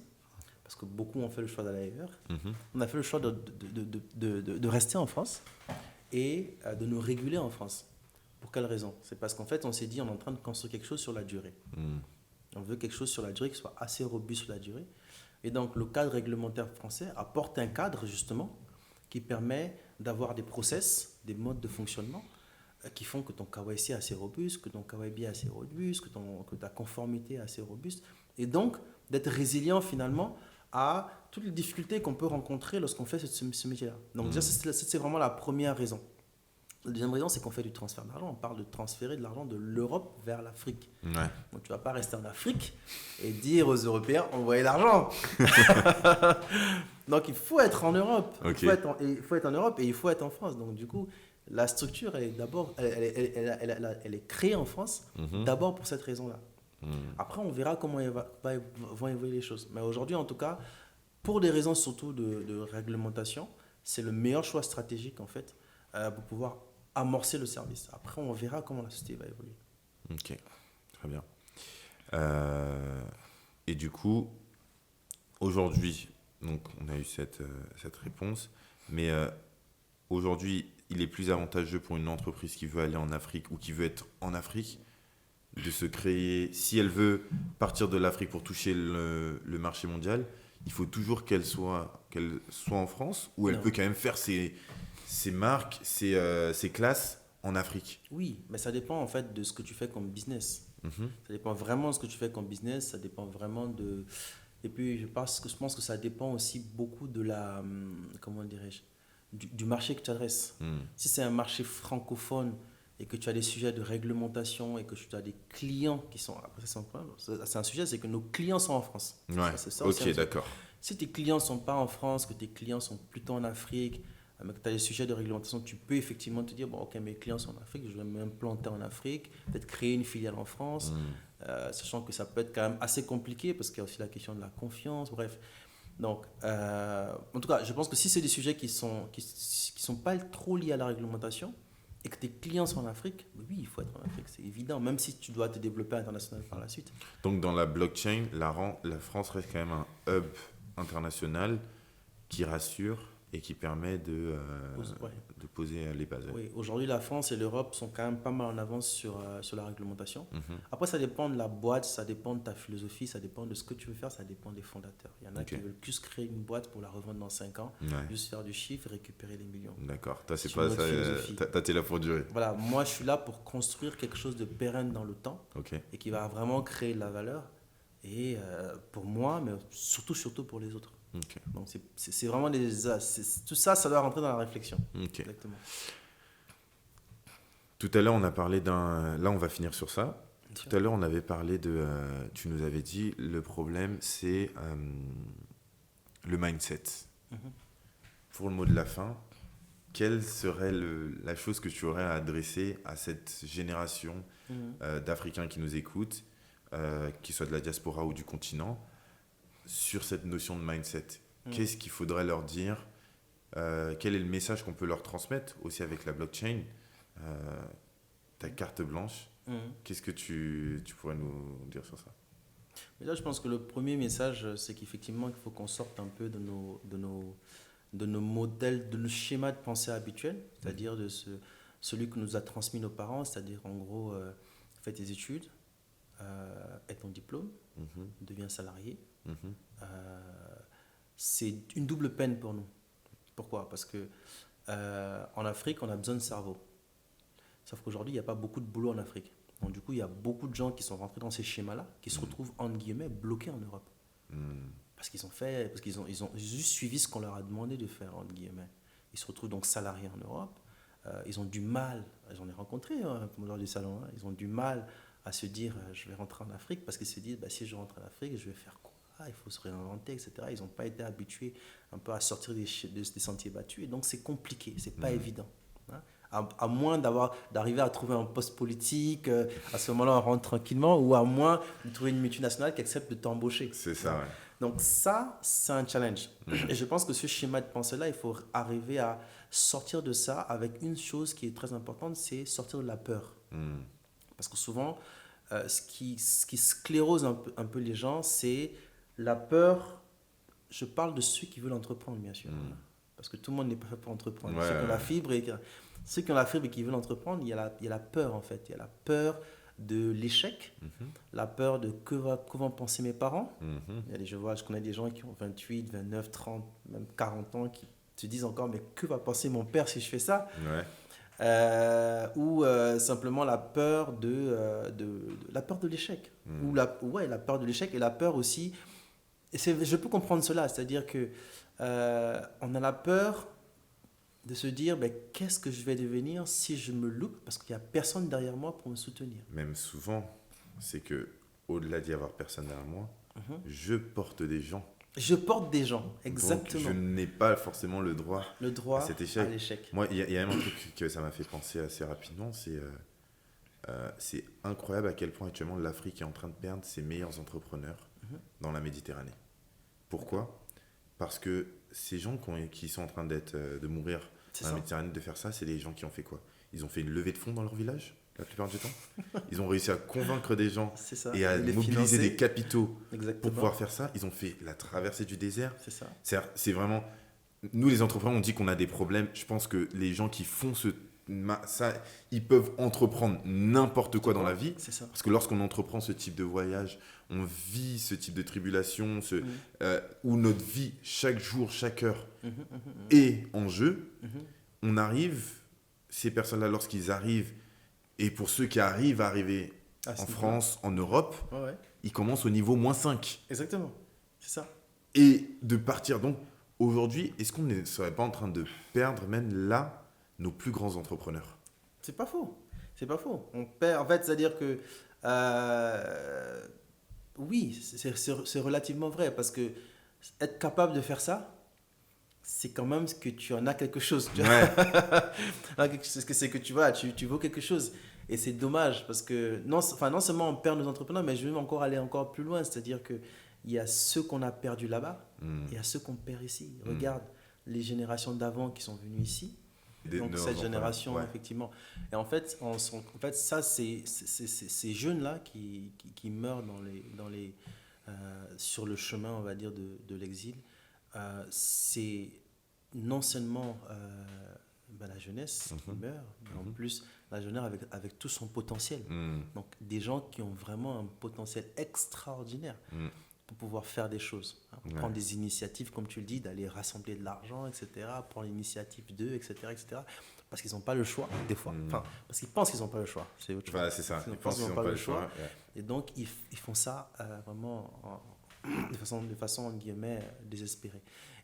parce que beaucoup ont fait le choix d'aller ailleurs. On a fait le choix de rester en France et de nous réguler en France. Pour quelle raison ? C'est parce qu'en fait, on s'est dit, on est en train de construire quelque chose sur la durée. On veut quelque chose sur la durée qui soit assez robuste sur la durée. Et donc, le cadre réglementaire français apporte un cadre, justement, qui permet d'avoir des process, des modes de fonctionnement qui font que ton KYC est assez robuste, que ton KYB est assez robuste, que ta conformité est assez robuste. Et donc, d'être résilient, finalement, à toutes les difficultés qu'on peut rencontrer lorsqu'on fait ce métier-là. Donc, déjà, c'est vraiment la première raison. La deuxième raison, c'est qu'on fait du transfert d'argent. On parle de transférer de l'argent de l'Europe vers l'Afrique. Ouais. Donc, tu ne vas pas rester en Afrique et dire aux Européens, envoyez l'argent. Donc, il faut être en Europe. Ok. Il faut être en Europe et il faut être en France. Donc, du coup, la structure, elle est d'abord, elle est créée en France, d'abord pour cette raison-là. Après, on verra comment vont évoluer les choses. Mais aujourd'hui, en tout cas, pour des raisons surtout de réglementation, c'est le meilleur choix stratégique, en fait, pour pouvoir amorcer le service. Après, on verra comment la société va évoluer. Ok, très bien. Et du coup, aujourd'hui, donc on a eu cette réponse, mais aujourd'hui, il est plus avantageux pour une entreprise qui veut aller en Afrique ou qui veut être en Afrique de se créer, si elle veut partir de l'Afrique pour toucher le marché mondial, il faut toujours qu'elle soit en France, ou elle Non. peut quand même faire ses marques, ses classes en Afrique. Oui, mais ça dépend en fait de ce que tu fais comme business. Mhm. Ça dépend vraiment de ce que tu fais comme business, ça dépend vraiment de... Et puis je pense que ça dépend aussi beaucoup de la... Comment dirais-je? Du marché que tu adresses. Si c'est un marché francophone et que tu as des sujets de réglementation et que tu as des clients qui sont... Après, c'est un sujet, c'est que nos clients sont en France. Ouais, Ça, c'est ça aussi, ok, d'accord. Si tes clients ne sont pas en France, que tes clients sont plutôt en Afrique, mais que tu as des sujets de réglementation, tu peux effectivement te dire, bon, ok, mes clients sont en Afrique, je vais m'implanter en Afrique, peut-être créer une filiale en France, sachant que ça peut être quand même assez compliqué parce qu'il y a aussi la question de la confiance, bref. Donc, en tout cas, je pense que si c'est des sujets qui sont pas trop liés à la réglementation et que tes clients sont en Afrique, oui, il faut être en Afrique, c'est évident, même si tu dois te développer international par la suite. Donc dans la blockchain, la France reste quand même un hub international qui rassure et qui permet de poser les bases. Oui, aujourd'hui, la France et l'Europe sont quand même pas mal en avance sur la réglementation. Après, ça dépend de la boîte, ça dépend de ta philosophie, ça dépend de ce que tu veux faire, ça dépend des fondateurs. Il y en a qui veulent juste créer une boîte pour la revendre dans 5 ans, juste faire du chiffre et récupérer les millions. D'accord, toi, c'est pas ça, t'es là pour durer. Voilà, moi, je suis là pour construire quelque chose de pérenne dans le temps et qui va vraiment créer de la valeur. Et pour moi, mais surtout pour les autres. Okay. Donc c'est vraiment tout ça, ça doit rentrer dans la réflexion. Okay. Exactement. Tout à l'heure, on a parlé là, on va finir sur ça. Bien sûr. Tout à l'heure, on avait parlé tu nous avais dit, le problème, c'est le mindset. Pour le mot de la fin, quelle serait la chose que tu aurais à adresser à cette génération d'Africains qui nous écoutent, qu'ils soient de la diaspora ou du continent, sur cette notion de mindset? Qu'est-ce qu'il faudrait leur dire? Quel est le message qu'on peut leur transmettre aussi avec la blockchain? Ta carte blanche, qu'est-ce que tu pourrais nous dire sur ça? Mais là, je pense que le premier message, c'est qu'effectivement, il faut qu'on sorte un peu de nos modèles, de nos schémas de pensée habituels, c'est-à-dire de celui que nous a transmis nos parents, c'est-à-dire en gros, fais tes études, aie ton diplôme, deviens salarié. C'est une double peine pour nous. Pourquoi? Parce que en Afrique, on a besoin de cerveau. Sauf qu'aujourd'hui, il n'y a pas beaucoup de boulot en Afrique. Donc du coup, il y a beaucoup de gens qui sont rentrés dans ces schémas-là, qui se retrouvent, entre guillemets, bloqués en Europe. Parce qu'ils ont juste suivi ce qu'on leur a demandé de faire, entre guillemets. Ils se retrouvent donc salariés en Europe. Ils ont du mal, j'en ai rencontré lors du salon, ils ont du mal à se dire je vais rentrer en Afrique, parce qu'ils se disent si je rentre en Afrique, je vais faire quoi? Il faut se réinventer, etc. Ils n'ont pas été habitués un peu à sortir des sentiers battus, et donc c'est compliqué, c'est pas évident. À moins d'arriver à trouver un poste politique, à ce moment-là on rentre tranquillement, ou à moins de trouver une multinationale qui accepte de t'embaucher. C'est ça, ouais. Donc ça, c'est un challenge. Et je pense que ce schéma de pensée-là, il faut arriver à sortir de ça avec une chose qui est très importante, c'est sortir de la peur. Parce que souvent, ce qui sclérose un peu les gens, c'est la peur. Je parle de ceux qui veulent entreprendre, bien sûr. Parce que tout le monde n'est pas fait pour entreprendre. Ceux qui ont la fibre et qui veulent entreprendre, il y a la peur, en fait. Il y a la peur de l'échec, la peur de que vont penser mes parents. Je connais des gens qui ont 28, 29, 30, même 40 ans qui se disent encore, mais que va penser mon père si je fais ça? Ou simplement la peur de l'échec. Ou la peur de l'échec, et la peur aussi. Et je peux comprendre cela, c'est-à-dire que on a la peur de se dire, ben, qu'est-ce que je vais devenir si je me loupe parce qu'il n'y a personne derrière moi pour me soutenir. Même souvent, c'est que au-delà d'y avoir personne derrière moi, je porte des gens. Je porte des gens, exactement. Donc, je n'ai pas forcément le droit à cet échec. À l'échec. Moi, il y a même un truc que ça m'a fait penser assez rapidement, c'est incroyable à quel point actuellement l'Afrique est en train de perdre ses meilleurs entrepreneurs dans la Méditerranée. Pourquoi ? Parce que ces gens qui sont en train de mourir dans la Méditerranée, de faire ça, c'est les gens qui ont fait quoi ? Ils ont fait une levée de fonds dans leur village, la plupart du temps. Ils ont réussi à convaincre des gens et à mobiliser des capitaux pour pouvoir faire ça. Ils ont fait la traversée du désert. C'est ça. C'est vraiment... Nous, les entrepreneurs, on dit qu'on a des problèmes. Je pense que les gens qui font ça, ils peuvent entreprendre n'importe quoi dans la vie. C'est ça. Parce que lorsqu'on entreprend ce type de voyage, on vit ce type de tribulation, où notre vie, chaque jour, chaque heure, est en jeu. On arrive, ces personnes-là, lorsqu'ils arrivent, et pour ceux qui arrivent à arriver en France, en Europe, ils commencent au niveau -5. Exactement, c'est ça. Et de partir. Donc, aujourd'hui, est-ce qu'on ne serait pas en train de perdre même là nos plus grands entrepreneurs ? C'est pas faux. C'est pas faux. On perd. En fait, c'est-à-dire que oui, c'est relativement vrai parce que être capable de faire ça, c'est quand même que tu en as quelque chose. Tu vois. C'est que tu vois, tu vaux quelque chose. Et c'est dommage parce que non seulement on perd nos entrepreneurs, mais je vais encore aller encore plus loin. C'est-à-dire qu'il y a ceux qu'on a perdus là-bas et il y a ceux qu'on perd ici. Regarde les générations d'avant qui sont venues ici. Donc cette génération, effectivement. Et en fait, ça, c'est ces jeunes-là qui meurent sur le chemin, on va dire, de l'exil. C'est non seulement la jeunesse qui meurt, mais en plus la jeunesse avec tout son potentiel. Donc des gens qui ont vraiment un potentiel extraordinaire pour pouvoir faire des choses. Prendre des initiatives, comme tu le dis, d'aller rassembler de l'argent, etc. Prendre l'initiative d'eux, etc., etc. Parce qu'ils n'ont pas le choix, des fois. Enfin, parce qu'ils pensent qu'ils n'ont pas le choix. C'est autre chose. Voilà, c'est ça. Ils pensent qu'ils n'ont pas le choix. Et donc, ils font ça vraiment de façon, entre guillemets, désespérée.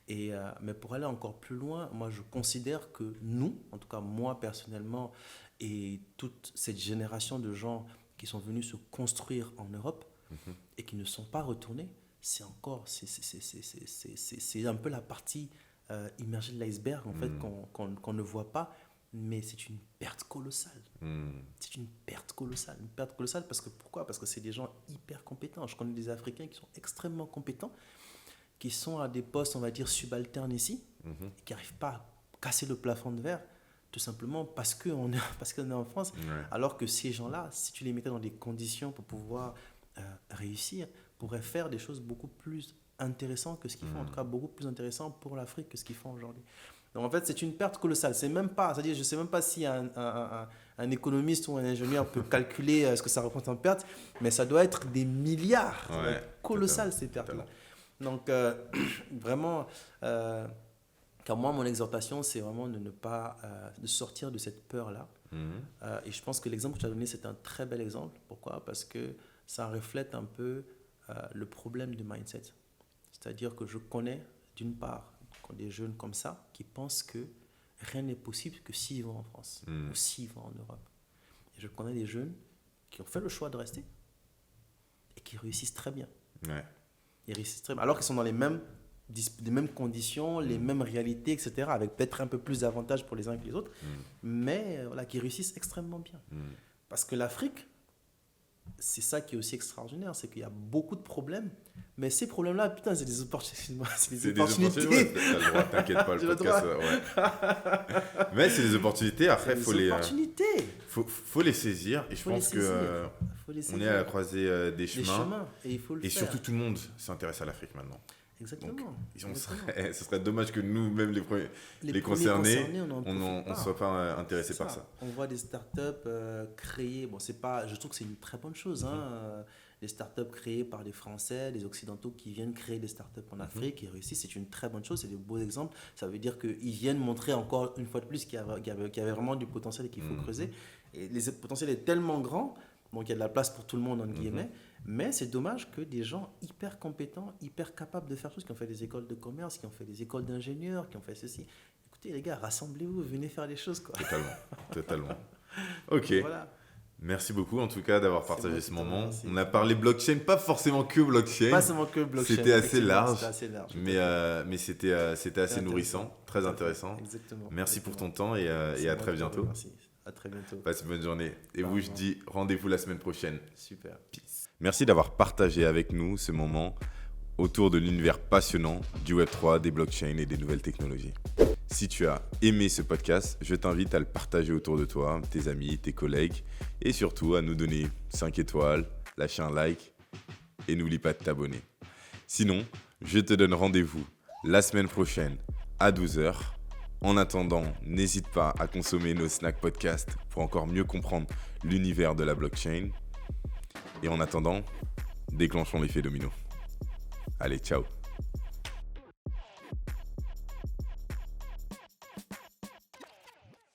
Mais pour aller encore plus loin, moi, je considère que nous, en tout cas moi personnellement, et toute cette génération de gens qui sont venus se construire en Europe, et qui ne sont pas retournés, c'est un peu la partie immergée de l'iceberg en fait qu'on ne voit pas, mais c'est une perte colossale. C'est une perte colossale parce que pourquoi ? Parce que c'est des gens hyper compétents. Je connais des Africains qui sont extrêmement compétents, qui sont à des postes, on va dire, subalternes ici, et qui n'arrivent pas à casser le plafond de verre, tout simplement parce qu'on est en France, alors que ces gens-là, si tu les mettais dans des conditions pour pouvoir réussir, pourraient faire des choses beaucoup plus intéressantes que ce qu'ils font, en tout cas beaucoup plus intéressantes pour l'Afrique que ce qu'ils font aujourd'hui. Donc en fait, c'est une perte colossale. C'est même pas, c'est-à-dire, je ne sais même pas si un économiste ou un ingénieur peut calculer ce que ça représente en perte, mais ça doit être des milliards. Ça doit être colossal, ces pertes-là. Donc vraiment, car moi, mon exhortation, c'est vraiment de ne pas de sortir de cette peur-là. Et je pense que l'exemple que tu as donné, c'est un très bel exemple. Pourquoi ? Parce que ça reflète un peu le problème du mindset. C'est-à-dire que je connais, d'une part, des jeunes comme ça qui pensent que rien n'est possible que s'ils vont en France ou s'ils vont en Europe. Et je connais des jeunes qui ont fait le choix de rester et qui réussissent très bien. Ils réussissent très bien, alors qu'ils sont dans les mêmes conditions, les mêmes réalités, etc., avec peut-être un peu plus d'avantages pour les uns que les autres, mais voilà, qui réussissent extrêmement bien. Parce que l'Afrique, c'est ça qui est aussi extraordinaire, c'est qu'il y a beaucoup de problèmes, mais ces problèmes-là, putain, c'est des opportunités. C'est des opportunités. T'as le droit, t'inquiète pas, le podcast. Mais c'est des opportunités, après, il faut les saisir, et je pense qu'on est à la croisée des chemins. Et surtout, tout le monde s'intéresse à l'Afrique maintenant. Exactement. Donc, ce serait dommage que nous, même les concernés, on ne soit pas intéressés par ça. On voit des startups créées. Bon, je trouve que c'est une très bonne chose. Les startups créées par des Français, des Occidentaux qui viennent créer des startups en Afrique et réussissent, c'est une très bonne chose. C'est des beaux exemples. Ça veut dire qu'ils viennent montrer encore une fois de plus qu'il y avait vraiment du potentiel et qu'il faut creuser. Et le potentiel est tellement grand. Donc il y a de la place pour tout le monde, entre guillemets. Mais c'est dommage que des gens hyper compétents, hyper capables de faire tout, qui ont fait des écoles de commerce, qui ont fait des écoles d'ingénieurs, qui ont fait ceci. écoutez les gars, rassemblez-vous, venez faire des choses, quoi. Totalement. Ok. Voilà. Merci beaucoup en tout cas d'avoir partagé ce moment. On a parlé blockchain, pas forcément que blockchain. Pas seulement que blockchain. C'était assez large. Mais c'était assez nourrissant, très intéressant. Exactement. Merci pour ton temps et à très bientôt. Merci. À très bientôt. Passe une bonne journée. Et vous, je dis rendez-vous la semaine prochaine. Super. Peace. Merci d'avoir partagé avec nous ce moment autour de l'univers passionnant du Web3, des blockchains et des nouvelles technologies. Si tu as aimé ce podcast, je t'invite à le partager autour de toi, tes amis, tes collègues, et surtout à nous donner 5 étoiles, lâcher un like, et n'oublie pas de t'abonner. Sinon, je te donne rendez-vous la semaine prochaine à 12h. En attendant, n'hésite pas à consommer nos snacks podcasts pour encore mieux comprendre l'univers de la blockchain. Et en attendant, déclenchons l'effet domino. Allez, ciao.